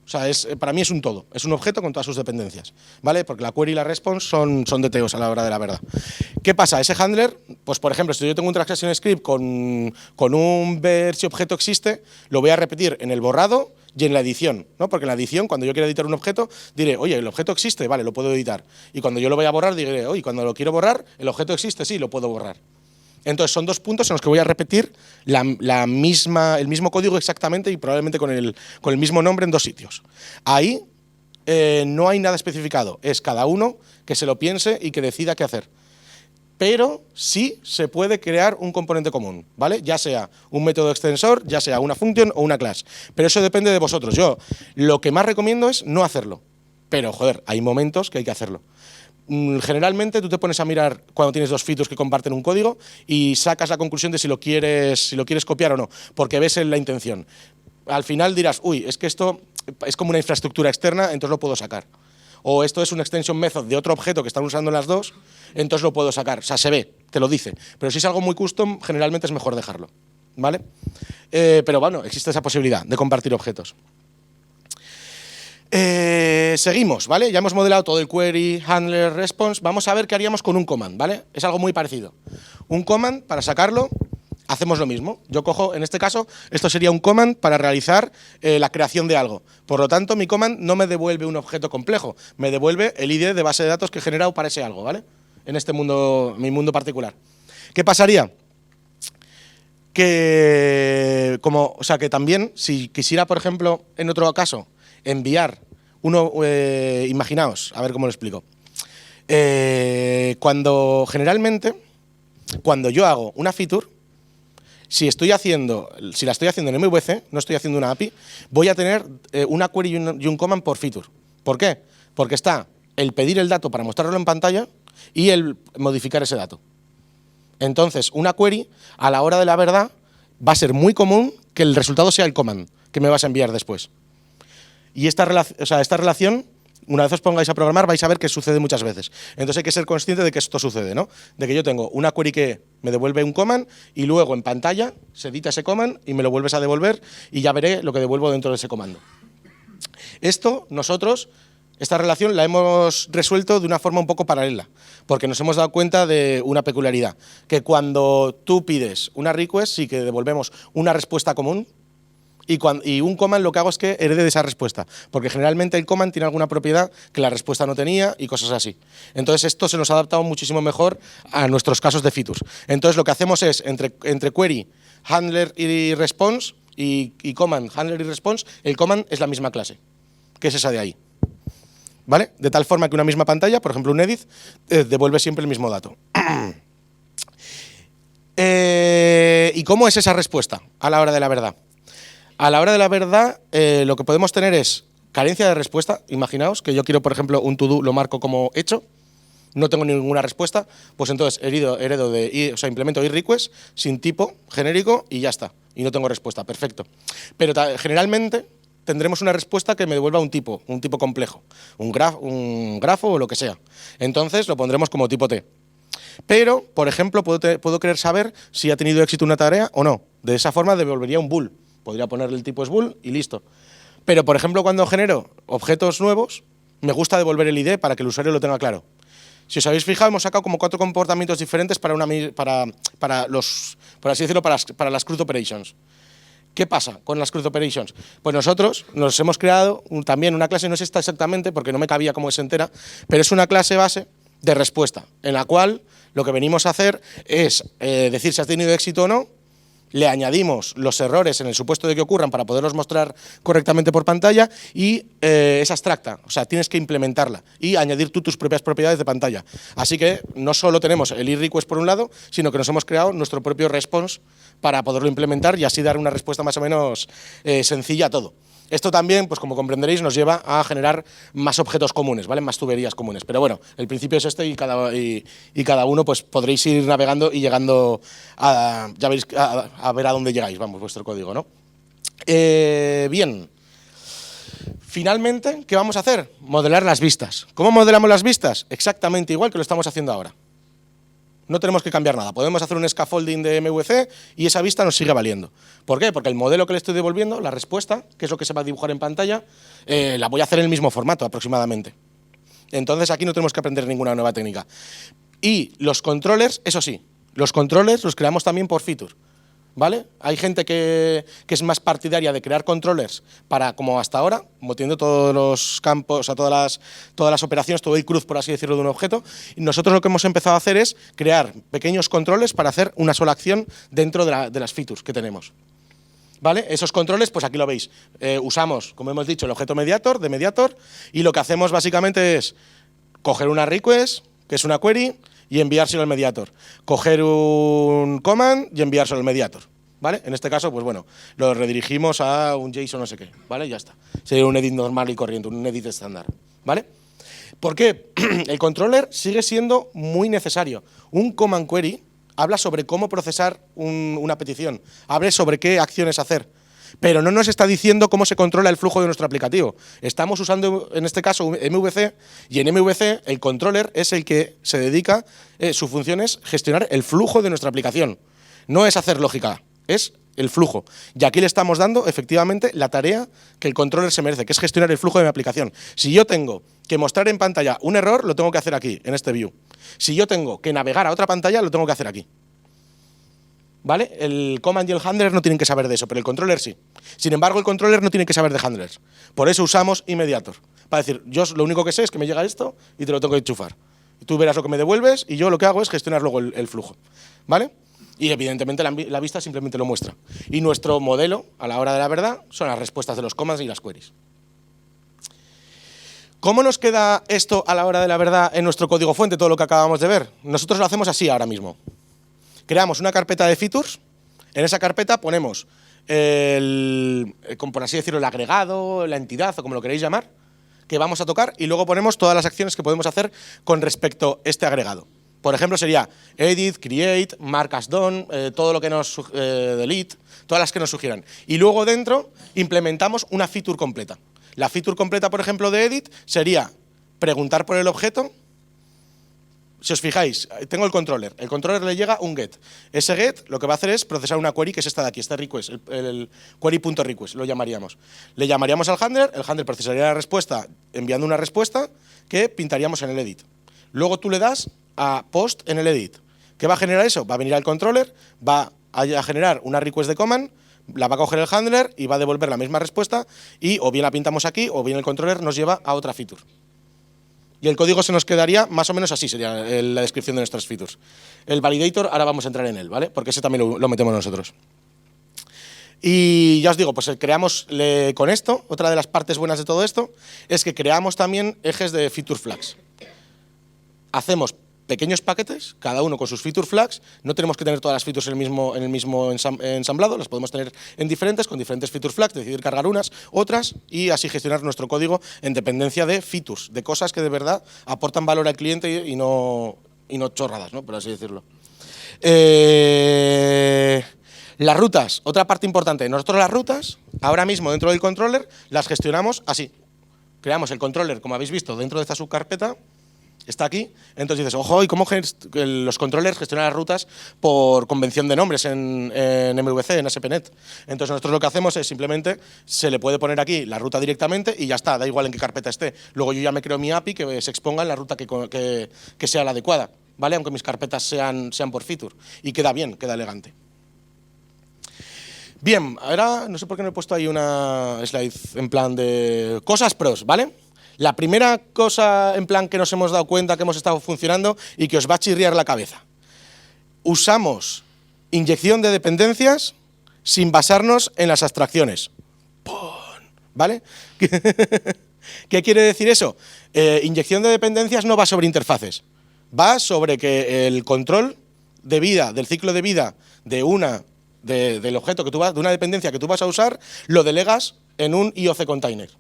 O sea, para mí es un todo, es un objeto con todas sus dependencias, ¿vale? Porque la query y la response son DTOs a la hora de la verdad. ¿Qué pasa? Ese handler, pues por ejemplo, si yo tengo un transaction script con un ver si objeto existe, lo voy a repetir en el borrado y en la edición, ¿no? Porque en la edición, cuando yo quiera editar un objeto, diré, oye, el objeto existe, vale, lo puedo editar. Y cuando yo lo voy a borrar, diré, oye, cuando lo quiero borrar, el objeto existe, sí, lo puedo borrar. Entonces son dos puntos en los que voy a repetir el mismo código exactamente y probablemente con el mismo nombre en dos sitios. Ahí no hay nada especificado, es cada uno que se lo piense y que decida qué hacer. Pero sí se puede crear un componente común, ¿vale? Ya sea un método extensor, ya sea una function o una class. Pero eso depende de vosotros. Yo lo que más recomiendo es no hacerlo. Pero, joder, hay momentos que hay que hacerlo. Generalmente tú te pones a mirar cuando tienes dos features que comparten un código y sacas la conclusión de si lo quieres copiar o no, porque ves la intención. Al final dirás, uy, es que esto es como una infraestructura externa, entonces lo puedo sacar. O esto es un extension method de otro objeto que están usando las dos, entonces lo puedo sacar. O sea, se ve, te lo dice. Pero si es algo muy custom, generalmente es mejor dejarlo, ¿vale? Pero bueno, existe esa posibilidad de compartir objetos. Seguimos, ¿vale? Ya hemos modelado todo el query, handler, response. Vamos a ver qué haríamos con un command, ¿vale? Es algo muy parecido. Un command, para sacarlo, hacemos lo mismo. Yo cojo, en este caso, esto sería un command para realizar la creación de algo. Por lo tanto, mi command no me devuelve un objeto complejo, me devuelve el ID de base de datos que he generado para ese algo, ¿vale? En este mundo, mi mundo particular. ¿Qué pasaría? Que también, si quisiera, por ejemplo, en otro caso, enviar imaginaos, a ver cómo lo explico. Generalmente, cuando yo hago una feature, si la estoy haciendo en MVC, no estoy haciendo una API, voy a tener una query y un command por feature. ¿Por qué? Porque está el pedir el dato para mostrarlo en pantalla y el modificar ese dato. Entonces, una query, a la hora de la verdad, va a ser muy común que el resultado sea el command que me vas a enviar después. Y esta relación, una vez os pongáis a programar, vais a ver que sucede muchas veces. Entonces hay que ser consciente de que esto sucede, ¿no? De que yo tengo una query que me devuelve un command y luego en pantalla se edita ese command y me lo vuelves a devolver y ya veré lo que devuelvo dentro de ese comando. Esta relación la hemos resuelto de una forma un poco paralela, porque nos hemos dado cuenta de una peculiaridad, que cuando tú pides una request sí que devolvemos una respuesta común, y un command lo que hago es que herede de esa respuesta, porque generalmente el command tiene alguna propiedad que la respuesta no tenía y cosas así. Entonces esto se nos ha adaptado muchísimo mejor a nuestros casos de features. Entonces lo que hacemos es, entre query, handler y response, y command, handler y response, el command es la misma clase, que es esa de ahí. ¿Vale? De tal forma que una misma pantalla, por ejemplo un edit, devuelve siempre el mismo dato. ¿Y cómo es esa respuesta a la hora de la verdad? A la hora de la verdad, lo que podemos tener es carencia de respuesta. Imaginaos que yo quiero, por ejemplo, un to-do, lo marco como hecho, no tengo ninguna respuesta, pues entonces implemento iRequest sin tipo genérico y ya está. Y no tengo respuesta, perfecto. Pero generalmente tendremos una respuesta que me devuelva un tipo complejo, un grafo o lo que sea. Entonces lo pondremos como tipo T. Pero, por ejemplo, puedo querer saber si ha tenido éxito una tarea o no. De esa forma devolvería un bool. Podría ponerle el tipo es bool y listo. Pero, por ejemplo, cuando genero objetos nuevos, me gusta devolver el ID para que el usuario lo tenga claro. Si os habéis fijado, hemos sacado como 4 comportamientos diferentes para las CRUD operations. ¿Qué pasa con las CRUD operations? Pues nosotros nos hemos creado también una clase, no sé esta exactamente porque no me cabía cómo es entera, pero es una clase base de respuesta, en la cual lo que venimos a hacer es decir si has tenido éxito o no, le añadimos los errores en el supuesto de que ocurran para poderlos mostrar correctamente por pantalla y es abstracta, o sea, tienes que implementarla y añadir tú tus propias propiedades de pantalla. Así que no solo tenemos el e-request por un lado, sino que nos hemos creado nuestro propio response para poderlo implementar y así dar una respuesta más o menos sencilla a todo. Esto también, pues como comprenderéis, nos lleva a generar más objetos comunes, ¿vale? Más tuberías comunes. Pero bueno, el principio es este y cada uno pues podréis ir navegando y llegando a, ya veréis, a ver a dónde llegáis, vamos, vuestro código, ¿no? Bien. Finalmente, ¿qué vamos a hacer? Modelar las vistas. ¿Cómo modelamos las vistas? Exactamente igual que lo estamos haciendo ahora. No tenemos que cambiar nada. Podemos hacer un scaffolding de MVC y esa vista nos sigue valiendo. ¿Por qué? Porque el modelo que le estoy devolviendo, la respuesta, que es lo que se va a dibujar en pantalla, la voy a hacer en el mismo formato aproximadamente. Entonces aquí no tenemos que aprender ninguna nueva técnica. Y los controllers, eso sí, los controllers los creamos también por feature. ¿Vale? Hay gente que es más partidaria de crear controllers para, como hasta ahora, metiendo todos los campos, o sea, todas las operaciones, todo el cruz, por así decirlo, de un objeto. Y nosotros lo que hemos empezado a hacer es crear pequeños controles para hacer una sola acción dentro de las features que tenemos. ¿Vale? Esos controles, pues aquí lo veis. Usamos, como hemos dicho, el objeto mediator, de mediator, y lo que hacemos básicamente es coger una request, que es una query, y enviárselo al mediator. Coger un command y enviárselo al mediator, ¿vale? En este caso, pues bueno, lo redirigimos a un JSON no sé qué, ¿vale? Ya está. Sería un edit normal y corriente, un edit estándar, ¿vale? ¿Por qué? El controller sigue siendo muy necesario. Un command query habla sobre cómo procesar una petición, habla sobre qué acciones hacer, pero no nos está diciendo cómo se controla el flujo de nuestro aplicativo. Estamos usando, en este caso, MVC, y en MVC el controller es el que se dedica, su función es gestionar el flujo de nuestra aplicación. No es hacer lógica, es el flujo. Y aquí le estamos dando, efectivamente, la tarea que el controller se merece, que es gestionar el flujo de mi aplicación. Si yo tengo que mostrar en pantalla un error, lo tengo que hacer aquí, en este view. Si yo tengo que navegar a otra pantalla, lo tengo que hacer aquí. ¿Vale? El command y el handler no tienen que saber de eso, pero el controller sí. Sin embargo, el controller no tiene que saber de handlers. Por eso usamos immediator. Para decir, yo lo único que sé es que me llega esto y te lo tengo que enchufar. Y tú verás lo que me devuelves y yo lo que hago es gestionar luego el flujo. ¿Vale? Y evidentemente la vista simplemente lo muestra. Y nuestro modelo, a la hora de la verdad, son las respuestas de los commands y las queries. ¿Cómo nos queda esto a la hora de la verdad en nuestro código fuente, todo lo que acabamos de ver? Nosotros lo hacemos así ahora mismo. Creamos una carpeta de features, en esa carpeta ponemos, por así decirlo, el agregado, la entidad o como lo queréis llamar, que vamos a tocar y luego ponemos todas las acciones que podemos hacer con respecto a este agregado. Por ejemplo, sería edit, create, mark as done, todo lo que nos delete, todas las que nos sugieran. Y luego dentro implementamos una feature completa. La feature completa, por ejemplo, de edit sería preguntar por el objeto. Si os fijáis, tengo el controller le llega un get. Ese get lo que va a hacer es procesar una query que es esta de aquí, esta request, el query.request, lo llamaríamos. Le llamaríamos al handler, el handler procesaría la respuesta enviando una respuesta que pintaríamos en el edit. Luego tú le das a post en el edit. ¿Qué va a generar eso? Va a venir al controller, va a generar una request de command, la va a coger el handler y va a devolver la misma respuesta y o bien la pintamos aquí o bien el controller nos lleva a otra feature. Y el código se nos quedaría más o menos así, sería la descripción de nuestras features. El validator, ahora vamos a entrar en él, ¿vale? Porque ese también lo metemos nosotros. Y ya os digo, pues creamos con esto, otra de las partes buenas de todo esto, es que creamos también ejes de feature flags. Hacemos pequeños paquetes, cada uno con sus feature flags, no tenemos que tener todas las features en el mismo ensamblado, las podemos tener en diferentes, con diferentes feature flags, decidir cargar unas, otras, y así gestionar nuestro código en dependencia de features, de cosas que de verdad aportan valor al cliente y no chorradas, ¿no? Por así decirlo. Las rutas, otra parte importante. Nosotros las rutas, ahora mismo dentro del controller, las gestionamos así. Creamos el controller, como habéis visto, dentro de esta subcarpeta, está aquí, entonces dices, ojo, ¿y cómo los controllers gestionan las rutas por convención de nombres en MVC, en ASP.NET? Entonces nosotros lo que hacemos es simplemente, se le puede poner aquí la ruta directamente y ya está, da igual en qué carpeta esté. Luego yo ya me creo mi API que se exponga en la ruta que sea la adecuada, ¿vale? Aunque mis carpetas sean por feature. Y queda bien, queda elegante. Bien, ahora no sé por qué no he puesto ahí una slide en plan de cosas pros, ¿vale? La primera cosa en plan que nos hemos dado cuenta que hemos estado funcionando y que os va a chirriar la cabeza. Usamos inyección de dependencias sin basarnos en las abstracciones. ¿Vale? ¿Qué quiere decir eso? Inyección de dependencias no va sobre interfaces. Va sobre que el control de vida, del ciclo de vida del objeto que tú vas, de una dependencia que tú vas a usar, lo delegas en un IOC container.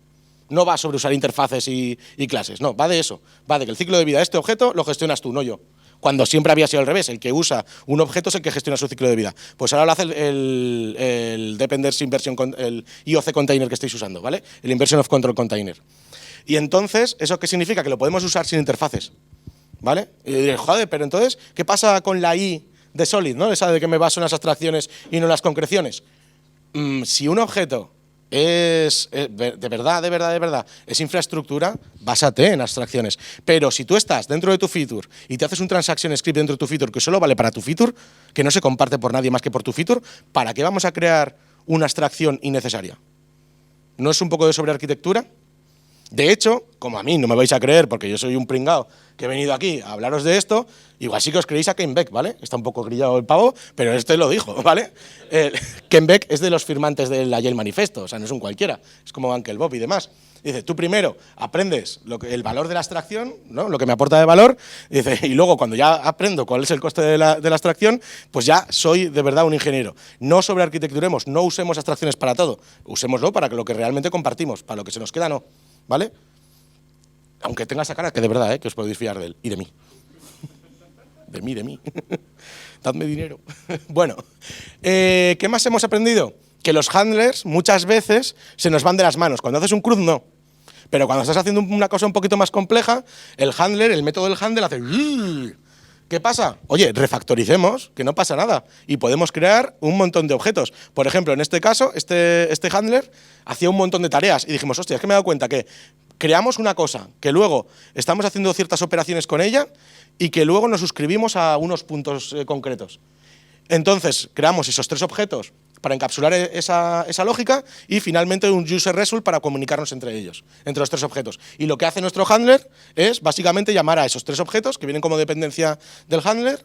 No va sobre usar interfaces y clases, no, va de eso. Va de que el ciclo de vida de este objeto lo gestionas tú, no yo. Cuando siempre había sido al revés, el que usa un objeto es el que gestiona su ciclo de vida. Pues ahora lo hace el Dependency Inversion, el IOC container que estáis usando, ¿vale? El Inversion of Control Container. Y entonces, ¿eso qué significa? Que lo podemos usar sin interfaces, ¿vale? Y diréis, joder, pero entonces, ¿qué pasa con la I de Solid, ¿no? Esa de que me baso en las abstracciones y no en las concreciones. Si un objeto es de verdad, es infraestructura, básate en abstracciones. Pero si tú estás dentro de tu feature y te haces un transaction script dentro de tu feature que solo vale para tu feature, que no se comparte por nadie más que por tu feature, ¿para qué vamos a crear una abstracción innecesaria? ¿No es un poco de sobrearquitectura? De hecho, como a mí no me vais a creer porque yo soy un pringao que he venido aquí a hablaros de esto, igual sí que os creéis a Ken Beck, ¿vale? Está un poco grillado el pavo, pero este lo dijo, ¿vale? Ken Beck es de los firmantes del Agile Manifesto, o sea, no es un cualquiera, es como Uncle Bob y demás. Dice, tú primero aprendes el valor de la abstracción, ¿no? Lo que me aporta de valor, dice, y luego cuando ya aprendo cuál es el coste de la abstracción, pues ya soy de verdad un ingeniero. No sobrearquitecturemos, no usemos abstracciones para todo, usémoslo para lo que realmente compartimos, para lo que se nos queda no, ¿vale? Aunque tenga esa cara que de verdad, que os podéis fiar de él y de mí. De mí. Dadme dinero. Bueno, ¿qué más hemos aprendido? Que los handlers muchas veces se nos van de las manos. Cuando haces un CRUD, no. Pero cuando estás haciendo una cosa un poquito más compleja, el método del handler hace... ¿Qué pasa? Oye, refactoricemos, que no pasa nada. Y podemos crear un montón de objetos. Por ejemplo, en este caso, este handler hacía un montón de tareas. Y dijimos, hostia, es que me he dado cuenta que creamos una cosa, que luego estamos haciendo ciertas operaciones con ella y que luego nos suscribimos a unos puntos concretos. Entonces, creamos esos 3 objetos para encapsular esa lógica y finalmente un user result para comunicarnos entre ellos, entre los 3 objetos. Y lo que hace nuestro handler es básicamente llamar a esos 3 objetos que vienen como dependencia del handler,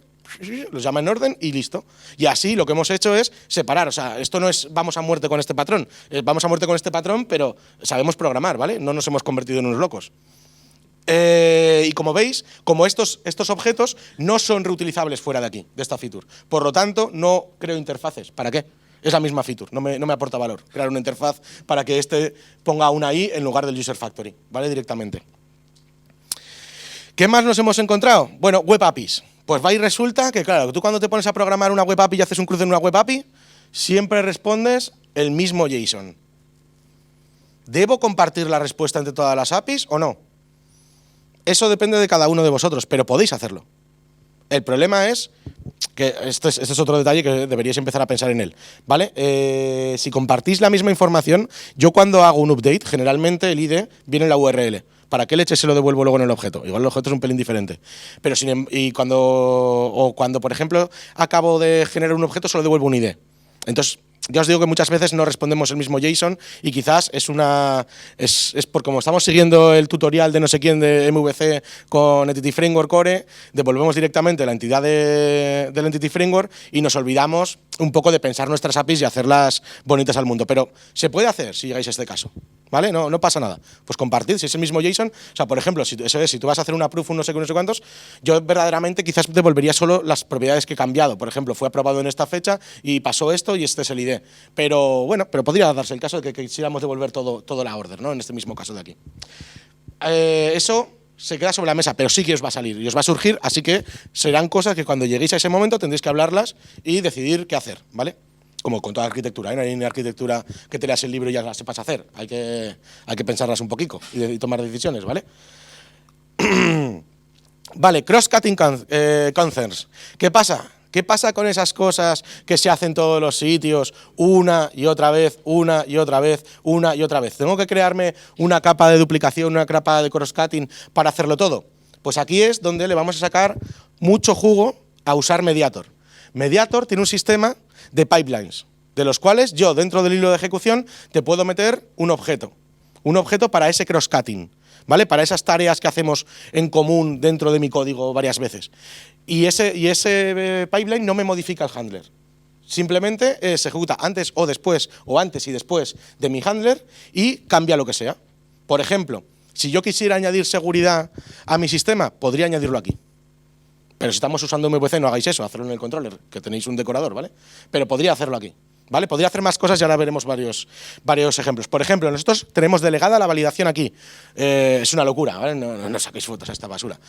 los llama en orden y listo. Y así lo que hemos hecho es separar, o sea, esto no es vamos a muerte con este patrón, vamos a muerte con este patrón, pero sabemos programar, ¿vale? No nos hemos convertido en unos locos. Y como veis, como estos objetos no son reutilizables fuera de aquí, de esta feature. Por lo tanto, no creo interfaces. ¿Para qué? Es la misma feature, no me aporta valor crear una interfaz para que este ponga una I en lugar del user factory, ¿vale? Directamente. ¿Qué más nos hemos encontrado? Bueno, web APIs. Pues va y resulta que, claro, tú cuando te pones a programar una web API y haces un cruce en una web API, siempre respondes el mismo JSON. ¿Debo compartir la respuesta entre todas las APIs o no? Eso depende de cada uno de vosotros, pero podéis hacerlo. El problema es que este es otro detalle que deberíais empezar a pensar en él, ¿vale? Si compartís la misma información, yo cuando hago un update, generalmente el ID viene en la URL. ¿Para qué leche se lo devuelvo luego en el objeto? Igual el objeto es un pelín diferente. Pero cuando, por ejemplo, acabo de generar un objeto, solo devuelvo un ID. Entonces, ya os digo que muchas veces no respondemos el mismo JSON y quizás es por como estamos siguiendo el tutorial de no sé quién de MVC con Entity Framework Core, devolvemos directamente la entidad del Entity Framework y nos olvidamos un poco de pensar nuestras APIs y hacerlas bonitas al mundo. Pero se puede hacer si llegáis a este caso, ¿vale? No pasa nada. Pues compartid, si es el mismo JSON, o sea, por ejemplo, si tú vas a hacer una proof, no sé cuántos, yo verdaderamente quizás devolvería solo las propiedades que he cambiado. Por ejemplo, fue aprobado en esta fecha y pasó esto y este es el ID. Pero bueno, podría darse el caso de que quisiéramos devolver todo la order, ¿no? En este mismo caso de aquí. Eso se queda sobre la mesa, pero sí que os va a salir y os va a surgir, así que serán cosas que cuando lleguéis a ese momento tendréis que hablarlas y decidir qué hacer, ¿vale? Como con toda arquitectura, ¿eh? No hay una arquitectura que te leas el libro y ya la sepas hacer. Hay que pensarlas un poquito y tomar decisiones, ¿vale? Vale, cross-cutting concerns. ¿Qué pasa? ¿Qué pasa con esas cosas que se hacen en todos los sitios una y otra vez, una y otra vez, una y otra vez? ¿Tengo que crearme una capa de duplicación, una capa de cross-cutting para hacerlo todo? Pues aquí es donde le vamos a sacar mucho jugo a usar Mediator. Mediator tiene un sistema de pipelines, de los cuales yo dentro del hilo de ejecución te puedo meter un objeto para ese cross-cutting. ¿vale? Para esas tareas que hacemos en común dentro de mi código varias veces. Y ese pipeline no me modifica el handler. Simplemente se ejecuta antes o después, o antes y después de mi handler y cambia lo que sea. Por ejemplo, si yo quisiera añadir seguridad a mi sistema, podría añadirlo aquí. Pero si estamos usando MVC, no hagáis eso, hacerlo en el controller, que tenéis un decorador, ¿vale? Pero podría hacerlo aquí, ¿vale? Podría hacer más cosas y ahora veremos varios ejemplos. Por ejemplo, nosotros tenemos delegada la validación aquí. Es una locura, ¿vale? No saquéis fotos a esta basura.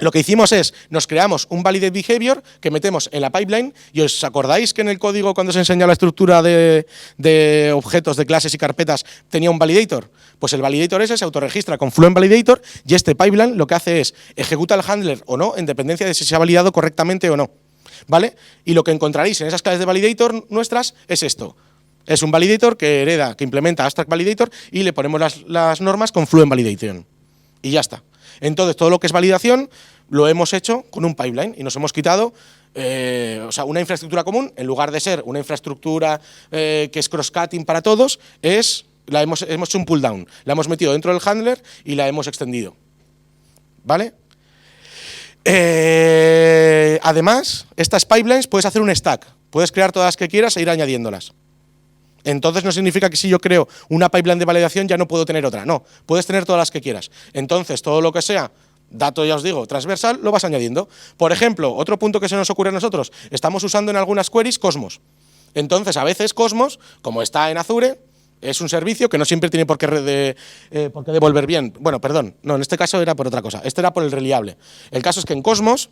Lo que hicimos es, nos creamos un validate behavior que metemos en la pipeline y os acordáis que en el código cuando se enseña la estructura de objetos, de clases y carpetas tenía un validator. Pues el validator ese se autorregistra con Fluent Validator y este pipeline lo que hace es ejecuta el handler o no en dependencia de si se ha validado correctamente o no. ¿Vale? Y lo que encontraréis en esas clases de validator nuestras es esto. Es un validator que hereda, que implementa Abstract Validator y le ponemos las normas con Fluent Validation. Y ya está. Entonces, todo lo que es validación lo hemos hecho con un pipeline y nos hemos quitado una infraestructura común, en lugar de ser una infraestructura que es cross-cutting para todos, hemos hecho un pull down. La hemos metido dentro del handler y la hemos extendido. ¿Vale? Además, estas pipelines puedes hacer un stack. Puedes crear todas las que quieras e ir añadiéndolas. Entonces no significa que si yo creo una pipeline de validación ya no puedo tener otra. No, puedes tener todas las que quieras. Entonces todo lo que sea dato, ya os digo, transversal, lo vas añadiendo. Por ejemplo, otro punto que se nos ocurre a nosotros, estamos usando en algunas queries Cosmos. Entonces a veces Cosmos, como está en Azure, es un servicio que no siempre tiene por qué devolver bien. Bueno, perdón, no, en este caso era por otra cosa. Este era por el reliable. El caso es que en Cosmos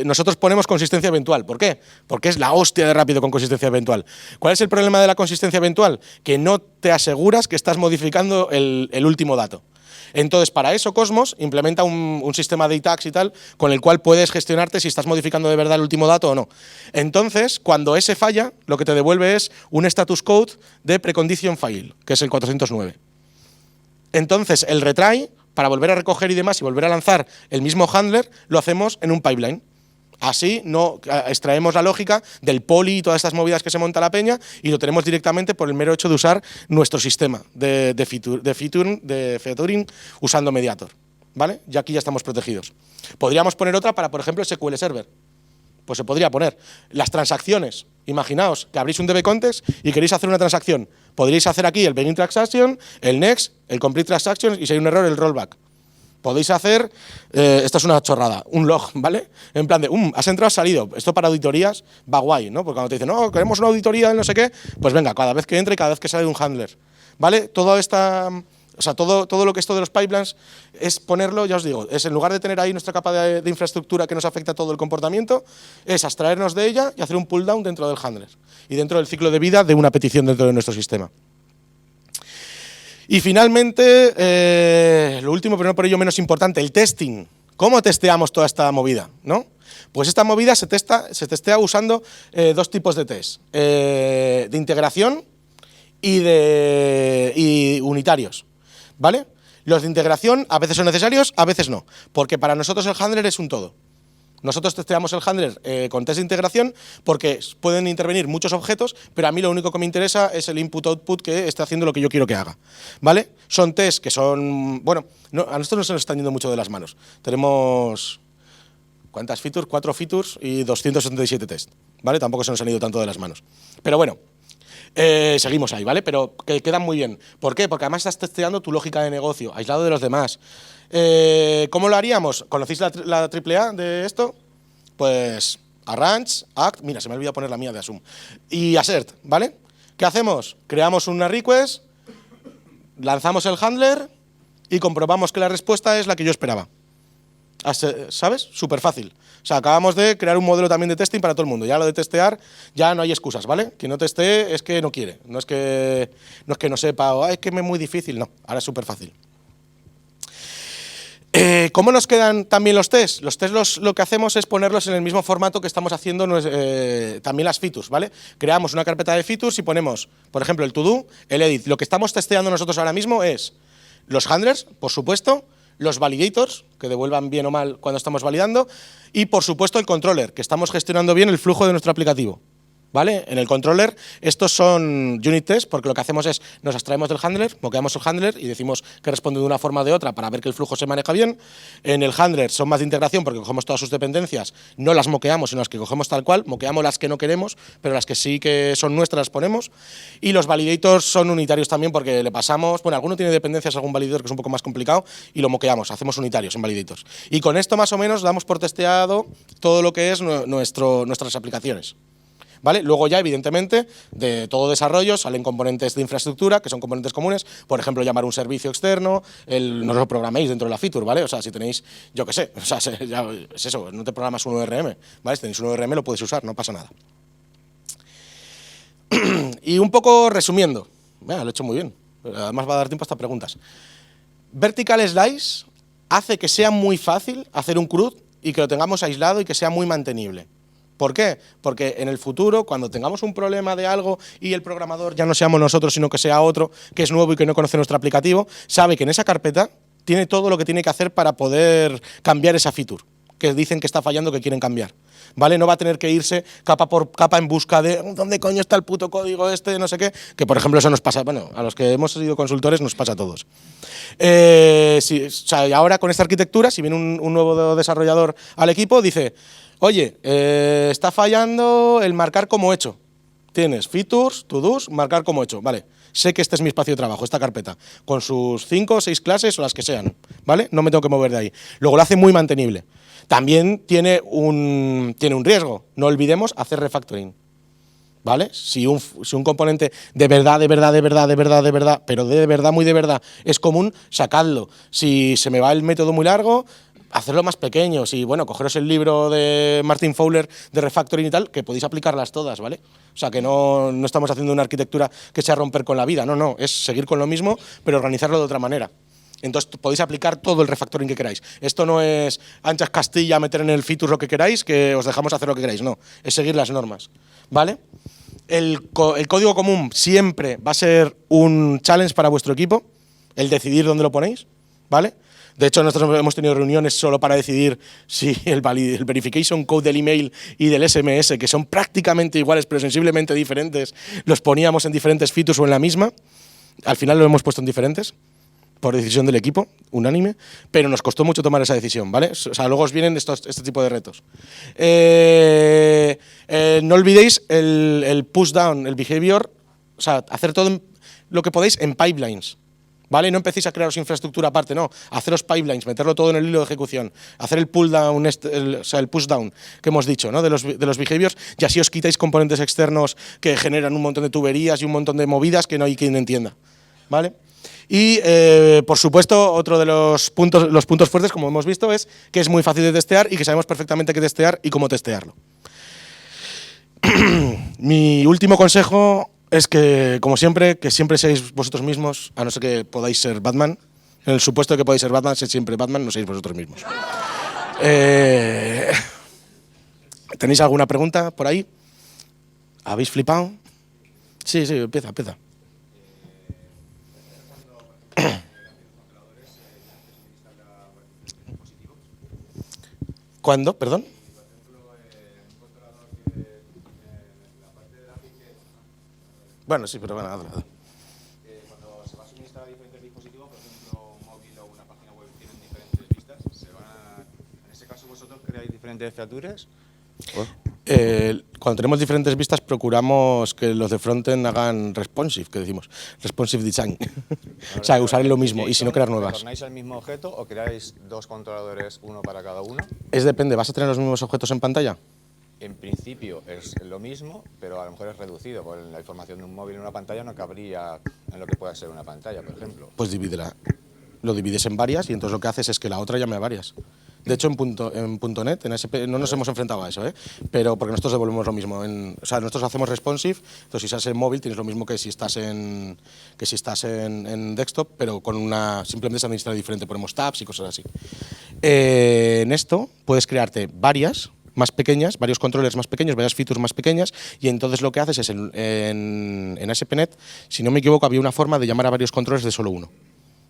nosotros ponemos consistencia eventual. ¿Por qué? Porque es la hostia de rápido con consistencia eventual. ¿Cuál es el problema de la consistencia eventual? Que no te aseguras que estás modificando el último dato. Entonces, para eso Cosmos implementa un sistema de ITAGs y tal, con el cual puedes gestionarte si estás modificando de verdad el último dato o no. Entonces, cuando ese falla, lo que te devuelve es un status code de precondition file, que es el 409. Entonces, el retry, para volver a recoger y demás y volver a lanzar el mismo handler, lo hacemos en un pipeline. Así no extraemos la lógica del poly y todas estas movidas que se monta la peña y lo tenemos directamente por el mero hecho de usar nuestro sistema de featuring usando Mediator, ¿vale? Y aquí ya estamos protegidos. Podríamos poner otra para, por ejemplo, SQL Server. Pues se podría poner las transacciones. Imaginaos que abrís un DB context y queréis hacer una transacción. Podríais hacer aquí el begin transaction, el next, el complete transaction y si hay un error, el rollback. Podéis hacer, esto es una chorrada, un log, ¿vale? En plan de, has entrado, has salido. Esto para auditorías va guay, ¿no? Porque cuando te dicen, no, queremos una auditoría de no sé qué, pues venga, cada vez que entre y cada vez que sale de un handler, ¿vale? Todo lo que esto de los pipelines es ponerlo, ya os digo, es en lugar de tener ahí nuestra capa de infraestructura que nos afecta todo el comportamiento, es abstraernos de ella y hacer un pull down dentro del handler y dentro del ciclo de vida de una petición dentro de nuestro sistema. Y finalmente, lo último, pero no por ello menos importante, el testing. ¿Cómo testeamos toda esta movida? ¿No? Pues esta movida se testea usando dos tipos de test, de integración y unitarios, ¿vale? Los de integración a veces son necesarios, a veces no, porque para nosotros el handler es un todo. Nosotros testeamos el handler con test de integración porque pueden intervenir muchos objetos, pero a mí lo único que me interesa es el input-output que esté haciendo lo que yo quiero que haga, ¿vale? Son tests que son, bueno, a nosotros no se nos están yendo mucho de las manos. Tenemos, ¿cuántas features? 4 features y 277 tests, ¿vale? Tampoco se nos han ido tanto de las manos. Pero bueno, seguimos ahí, ¿vale? Pero que quedan muy bien. ¿Por qué? Porque además estás testeando tu lógica de negocio, aislado de los demás. ¿Cómo lo haríamos? ¿Conocéis la AAA de esto? Pues Arrange, Act, mira, se me ha olvidado poner la mía de Assume, y Assert, ¿vale? ¿Qué hacemos? Creamos una request, lanzamos el handler y comprobamos que la respuesta es la que yo esperaba. ¿Sabes? Súper fácil. O sea, acabamos de crear un modelo también de testing para todo el mundo. Ya lo de testear, ya no hay excusas, ¿vale? Quien no testee es que no quiere. No es que no sepa o es que me es muy difícil. No, ahora es súper fácil. ¿Cómo nos quedan también los tests? Los tests lo que hacemos es ponerlos en el mismo formato que estamos haciendo también las features, ¿vale? Creamos una carpeta de features y ponemos, por ejemplo, el to-do, el edit. Lo que estamos testeando nosotros ahora mismo es los handlers, por supuesto, los validators, que devuelvan bien o mal cuando estamos validando, y por supuesto el controller, que estamos gestionando bien el flujo de nuestro aplicativo, ¿Vale? En el controller, estos son unit tests, porque lo que hacemos es, nos abstraemos del handler, moqueamos el handler y decimos que responde de una forma o de otra para ver que el flujo se maneja bien. En el handler son más de integración porque cogemos todas sus dependencias, no las moqueamos, sino las que cogemos tal cual, moqueamos las que no queremos, pero las que sí que son nuestras las ponemos. Y los validators son unitarios también porque le pasamos, bueno, alguno tiene dependencias, algún validator que es un poco más complicado y lo moqueamos, hacemos unitarios en validators. Y con esto más o menos damos por testeado todo lo que es nuestras aplicaciones. ¿Vale? Luego ya, evidentemente, de todo desarrollo salen componentes de infraestructura, que son componentes comunes, por ejemplo, llamar un servicio externo, no lo programéis dentro de la feature, ¿vale? O sea, si tenéis, yo qué sé, o sea, es eso, no te programas un ORM, ¿vale? Si tenéis un ORM lo puedes usar, no pasa nada. Y un poco resumiendo, lo he hecho muy bien, además va a dar tiempo hasta preguntas. Vertical Slice hace que sea muy fácil hacer un CRUD y que lo tengamos aislado y que sea muy mantenible. ¿Por qué? Porque en el futuro, cuando tengamos un problema de algo y el programador ya no seamos nosotros, sino que sea otro, que es nuevo y que no conoce nuestro aplicativo, sabe que en esa carpeta tiene todo lo que tiene que hacer para poder cambiar esa feature, que dicen que está fallando, que quieren cambiar. ¿Vale? No va a tener que irse capa por capa en busca de ¿dónde coño está el puto código este? No sé qué. Que, por ejemplo, eso nos pasa, bueno, a los que hemos sido consultores nos pasa a todos. O sea, y ahora con esta arquitectura, si viene un nuevo desarrollador al equipo, dice, oye, está fallando el marcar como hecho. Tienes features, to-dos, marcar como hecho. Vale, sé que este es mi espacio de trabajo, esta carpeta, con sus 5 o 6 clases o las que sean. ¿Vale? No me tengo que mover de ahí. Luego lo hace muy mantenible. También tiene un riesgo. No olvidemos hacer refactoring. ¿Vale? Si un componente de verdad, pero de verdad, muy de verdad, es común, sacadlo. Si se me va el método muy largo, hacerlo más pequeño. Si, bueno, cogeros el libro de Martin Fowler de refactoring y tal, que podéis aplicarlas todas, ¿vale? O sea, que no estamos haciendo una arquitectura que sea romper con la vida, no, es seguir con lo mismo, pero organizarlo de otra manera. Entonces podéis aplicar todo el refactoring que queráis. Esto no es anchas Castilla, meter en el feature lo que queráis, que os dejamos hacer lo que queráis, no, es seguir las normas, ¿vale? El código común siempre va a ser un challenge para vuestro equipo, el decidir dónde lo ponéis, ¿vale? De hecho, nosotros hemos tenido reuniones solo para decidir si el verification code del email y del SMS, que son prácticamente iguales pero sensiblemente diferentes, los poníamos en diferentes features o en la misma. Al final lo hemos puesto en diferentes, por decisión del equipo, unánime, pero nos costó mucho tomar esa decisión, ¿vale? O sea, luego os vienen este tipo de retos. No olvidéis el push down, el behavior, o sea, hacer todo lo que podéis en pipelines, ¿vale? No empecéis a crearos infraestructura aparte, no, haceros pipelines, meterlo todo en el hilo de ejecución, hacer el pull down, o sea, el push down que hemos dicho, ¿no? de los behaviors, y así os quitáis componentes externos que generan un montón de tuberías y un montón de movidas que no hay quien entienda, ¿vale? Y, por supuesto, otro de los puntos fuertes, como hemos visto, es que es muy fácil de testear y que sabemos perfectamente qué testear y cómo testearlo. Mi último consejo es que, como siempre, que siempre seáis vosotros mismos, a no ser que podáis ser Batman. En el supuesto de que podáis ser Batman, sed siempre Batman, no seáis vosotros mismos. ¿Tenéis alguna pregunta por ahí? ¿Habéis flipado? Sí, empieza. ¿Cuándo? Perdón. Bueno, sí, pero bueno, hazlo. Cuando se va a suministrar a diferentes dispositivos, por ejemplo, un móvil o una página web tienen diferentes vistas, en ese caso vosotros creáis diferentes features. Cuando tenemos diferentes vistas procuramos que los de frontend hagan responsive, que decimos, responsive design. O sea, usar lo mismo y si no crear nuevas. ¿Retornáis el mismo objeto o creáis dos controladores, uno para cada uno? Depende, ¿vas a tener los mismos objetos en pantalla? En principio es lo mismo, pero a lo mejor es reducido. Con la información de un móvil en una pantalla no cabría en lo que pueda ser una pantalla, por ejemplo. Pues divídela. Lo divides en varias y entonces lo que haces es que la otra llame a varias. De hecho, en .NET, en ASP, no nos hemos enfrentado a eso, pero porque nosotros devolvemos lo mismo. O sea, nosotros hacemos responsive, entonces si estás en móvil tienes lo mismo que si estás en desktop, pero con simplemente se administra diferente, ponemos tabs y cosas así. En esto puedes crearte varias más pequeñas, varios controllers más pequeños, varias features más pequeñas, y entonces lo que haces es en ASP.NET, si no me equivoco, había una forma de llamar a varios controllers de solo uno,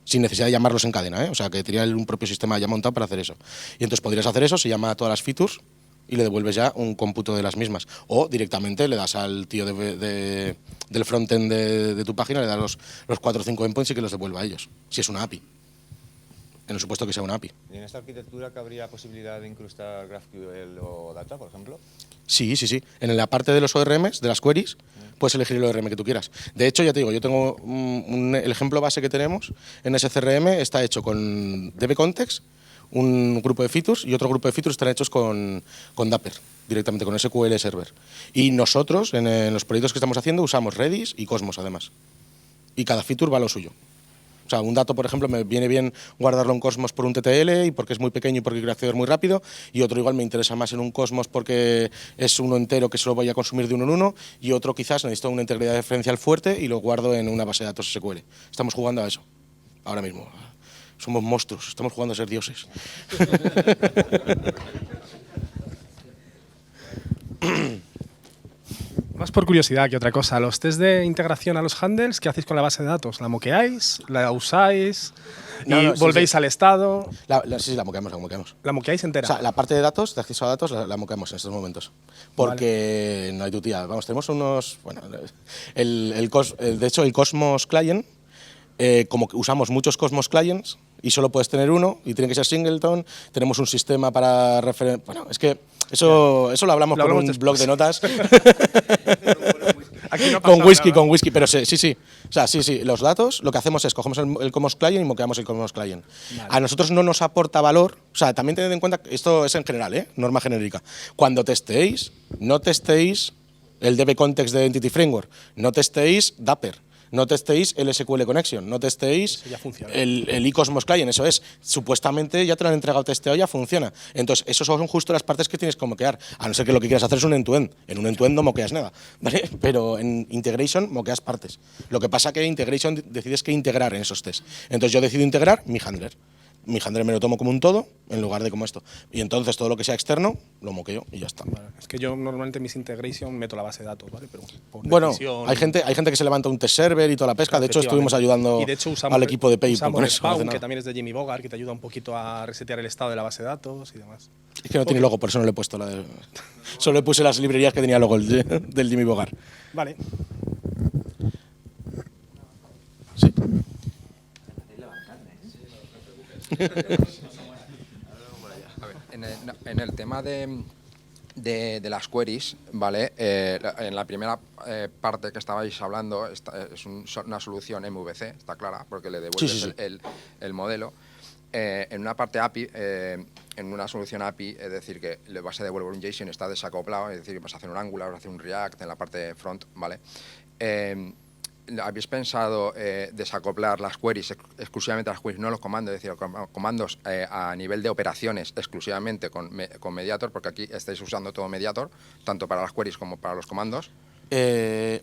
sin necesidad de llamarlos en cadena, o sea, que tenía un propio sistema ya montado para hacer eso. Y entonces podrías hacer eso, se llama a todas las features, y le devuelves ya un cómputo de las mismas. O directamente le das al tío del frontend de tu página, le das los 4 o 5 endpoints y que los devuelva a ellos, si es una API. En el supuesto que sea una API. ¿Y en esta arquitectura cabría posibilidad de incrustar GraphQL o Data, por ejemplo? Sí. En la parte de los ORMs, de las queries, puedes elegir el ORM que tú quieras. De hecho, ya te digo, yo tengo el ejemplo base que tenemos en ese CRM, está hecho con DB-Context, un grupo de features, y otro grupo de features están hechos con Dapper, directamente con SQL Server. Y nosotros, en los proyectos que estamos haciendo, usamos Redis y Cosmos, además. Y cada feature va a lo suyo. O sea, un dato, por ejemplo, me viene bien guardarlo en Cosmos por un TTL y porque es muy pequeño y porque quiero acceder muy rápido, y otro igual me interesa más en un Cosmos porque es uno entero que solo voy a consumir de uno en uno, y otro quizás necesito una integridad diferencial fuerte y lo guardo en una base de datos SQL. Estamos jugando a eso, ahora mismo. Somos monstruos, estamos jugando a ser dioses. Más por curiosidad que otra cosa, los test de integración a los handles, ¿qué hacéis con la base de datos? ¿La moqueáis? ¿La usáis? ¿Y volvéis al estado? Sí, la moqueamos. ¿La moqueáis entera? O sea, la parte de datos, de acceso a datos, la moqueamos en estos momentos. Porque no hay tu tía. Vamos, tenemos unos... Bueno, de hecho, el Cosmos Client, como que usamos muchos Cosmos Clients y solo puedes tener uno y tiene que ser singleton, tenemos un sistema para referenciar... Bueno, es que eso lo hablamos por un blog de notas. Aquí no con whisky, pero sí. O sea, sí. Los datos, lo que hacemos es cogemos el Cosmos Client y moqueamos el Cosmos Client. Vale. A nosotros no nos aporta valor, o sea, también tened en cuenta que esto es en general, norma genérica. Cuando testéis, no testéis el DB Context de Entity Framework, no testéis Dapper, no testéis el SQL Connection, no testéis el eCosmos Client, eso es, supuestamente ya te lo han entregado testeado, ya funciona. Entonces, esos son justo las partes que tienes que moquear, a no ser que lo que quieras hacer es un end-to-end. En un end-to-end no moqueas nada, ¿vale? Pero en integration moqueas partes. Lo que pasa que en integration decides qué integrar en esos tests. Entonces, yo decido integrar mi handler. Mi handler me lo tomo como un todo en lugar de como esto. Y entonces todo lo que sea externo lo moqueo y ya está. Vale. Es que yo normalmente en mis integration meto la base de datos, ¿vale? Pero bueno, hay gente que se levanta un test server y toda la pesca. De hecho, estuvimos ayudando al equipo de PayPal con eso. Spawn, que también es de Jimmy Bogart, que te ayuda un poquito a resetear el estado de la base de datos y demás. Es que no tiene logo, por eso no le he puesto solo le puse las librerías que tenía logo del Jimmy Bogart. Vale. Sí. A ver, en el tema de las queries, ¿vale? En la primera parte que estabais hablando es una solución MVC, está clara, porque le devuelves el modelo. En una parte API, en una solución API, es decir, que le vas a devolver un JSON, está desacoplado, es decir, que vas a hacer un Angular, vas a hacer un React en la parte front, ¿vale? ¿Habéis pensado desacoplar las queries, exclusivamente las queries, no los comandos, es decir, comandos a nivel de operaciones exclusivamente con Mediator, porque aquí estáis usando todo Mediator, tanto para las queries como para los comandos?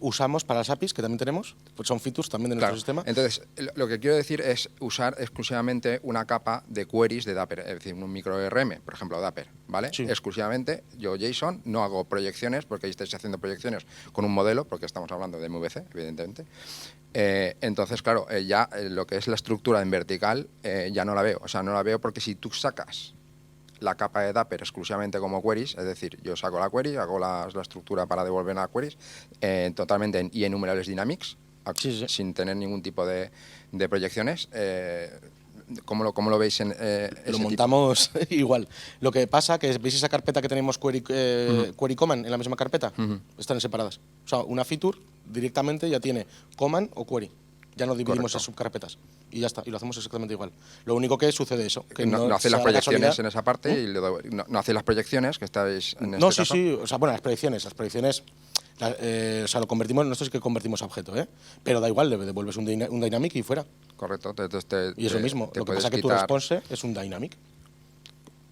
Usamos para las APIs, que también tenemos, pues son features también de nuestro sistema. Entonces, lo que quiero decir es usar exclusivamente una capa de queries de Dapper, es decir, un micro ORM, por ejemplo, Dapper, ¿vale? Sí. Exclusivamente, yo JSON, no hago proyecciones, porque ahí estáis haciendo proyecciones con un modelo, porque estamos hablando de MVC, evidentemente. Entonces, claro, ya lo que es la estructura en vertical, ya no la veo. O sea, no la veo porque si tú sacas la capa de Dapper exclusivamente como queries, es decir, yo saco la query, hago la estructura para devolver a queries totalmente en enumerables dynamics, sin tener ningún tipo de proyecciones. ¿Cómo lo veis en lo montamos igual. Lo que pasa que veis esa carpeta que tenemos query command en la misma carpeta, están separadas. O sea, una feature directamente ya tiene command o query. Ya no dividimos esas subcarpetas y ya está, y lo hacemos exactamente igual. Lo único que sucede eso, que no hacéis las proyecciones en esa parte y no hacéis las proyecciones que estáis en este caso. Sí, o sea, bueno, las proyecciones, o sea, lo convertimos, nosotros sí que convertimos a objeto, pero da igual, le devuelves un dynamic y fuera. Correcto. Y es lo mismo, lo que pasa es que tu response es un dynamic.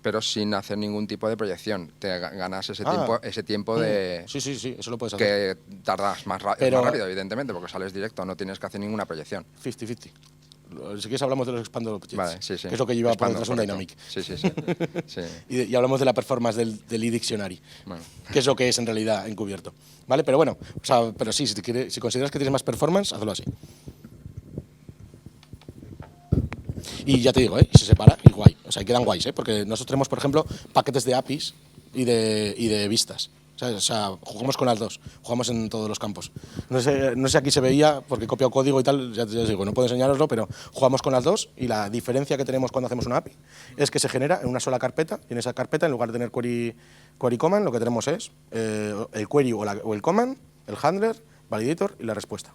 Pero sin hacer ningún tipo de proyección. Te ganas ese tiempo de... Sí, eso lo puedes hacer. Que tardas más rápido, evidentemente, porque sales directo, no tienes que hacer ninguna proyección. 50-50. Si quieres hablamos de los expand objects, vale, sí. que es lo que lleva por detrás un dynamic. Sí. y hablamos de la performance del e-dictionary, que es lo que es en realidad encubierto. ¿Vale? Pero bueno, o sea, pero sí, si consideras que tienes más performance, hazlo así. Y ya te digo, y se separa y guay. O sea, y quedan guays, porque nosotros tenemos, por ejemplo, paquetes de APIs y de vistas. ¿Sabes? O sea, jugamos con las dos, jugamos en todos los campos. No sé si aquí se veía, porque he copiado código y tal, ya os digo, no puedo enseñaroslo, pero jugamos con las dos y la diferencia que tenemos cuando hacemos una API es que se genera en una sola carpeta y en esa carpeta, en lugar de tener query command, lo que tenemos es el query o el command, el handler, validator y la respuesta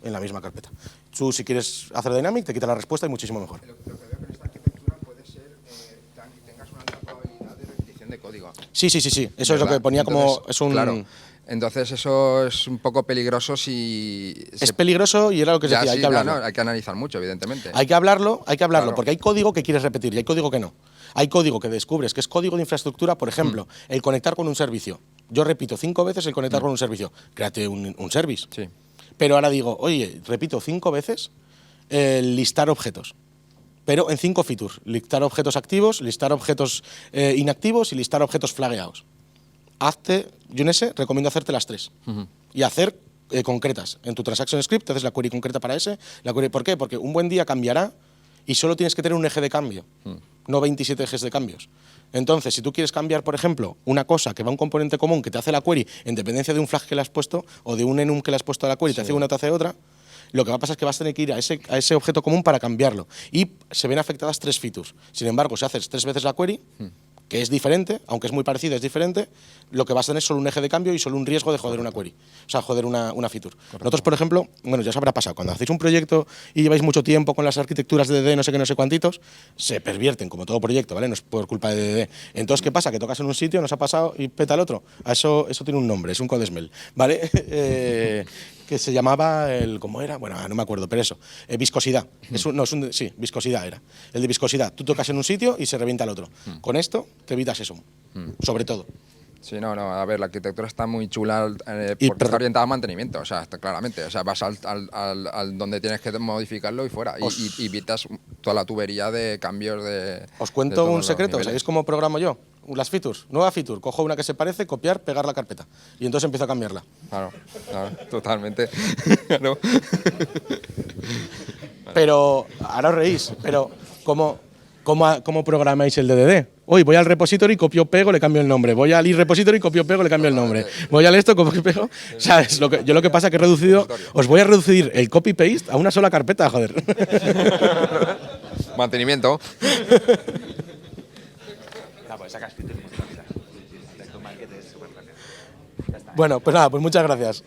en la misma carpeta. Tú, si quieres hacer dynamic, te quita la respuesta y muchísimo mejor. Lo que veo que en esta arquitectura puede ser que tengas una alta probabilidad de repetición de código. Sí. Eso ¿verdad? Es lo que ponía. Entonces, como... es un Claro. Entonces eso es un poco peligroso si... Es peligroso y era lo que se decía, hay que hablarlo. hay que analizar mucho, evidentemente. Hay que hablarlo, Claro. porque hay código que quieres repetir y hay código que no. Hay código que descubres que es código de infraestructura, por ejemplo, el conectar con un servicio. Yo repito 5 veces el conectar con un servicio. Créate un service. Sí. Pero ahora digo, oye, repito 5 veces el listar objetos. Pero en 5 features. Listar objetos activos, listar objetos inactivos y listar objetos flagueados. Yo en ese recomiendo hacerte las 3. Y hacer concretas. En tu transaction script te haces la query concreta para ese. ¿Por qué? Porque un buen día cambiará y solo tienes que tener un eje de cambio, no 27 ejes de cambios. Entonces, si tú quieres cambiar, por ejemplo, una cosa que va a un componente común que te hace la query en dependencia de un flag que le has puesto o de un enum que le has puesto a la query, te hace una, te hace otra, lo que va a pasar es que vas a tener que ir a ese objeto común para cambiarlo. Y se ven afectadas 3 features. Sin embargo, si haces 3 veces la query, que es diferente, aunque es muy parecido, es diferente, lo que vas a tener es solo un eje de cambio y solo un riesgo de joder una query. O sea, joder una feature. Correcto. Nosotros, por ejemplo, bueno, ya os habrá pasado, cuando hacéis un proyecto y lleváis mucho tiempo con las arquitecturas de DD, no sé qué, no sé cuántitos, se pervierten, como todo proyecto, ¿vale? No es por culpa de DD. Entonces, ¿qué pasa? Que tocas en un sitio, nos ha pasado y peta el otro. Eso tiene un nombre, es un codesmel, ¿vale? Que se llamaba ¿cómo era? Bueno, no me acuerdo, pero eso, viscosidad. Sí, viscosidad era. El de viscosidad. Tú tocas en un sitio y se revienta el otro. Con esto te evitas eso, sobre todo. Sí, no, a ver, la arquitectura está muy chula porque está orientada a mantenimiento, o sea, claramente. O sea, vas al donde tienes que modificarlo y fuera. Y evitas toda la tubería de cambios de... Os cuento un secreto, ¿sabéis cómo programo yo? Las features, nueva feature, cojo una que se parece, copiar, pegar la carpeta. Y entonces empiezo a cambiarla. Claro, totalmente. Claro. Pero, ahora os reís, pero ¿cómo programáis el DDD? Hoy voy al repository, copio, pego, le cambio el nombre. Voy al repository, copio, pego, le cambio el nombre. Voy al esto, copio, pego. ¿Sabes? Yo lo que pasa es que he reducido... Os voy a reducir el copy-paste a una sola carpeta, joder. Mantenimiento. Bueno, pues nada, pues muchas gracias.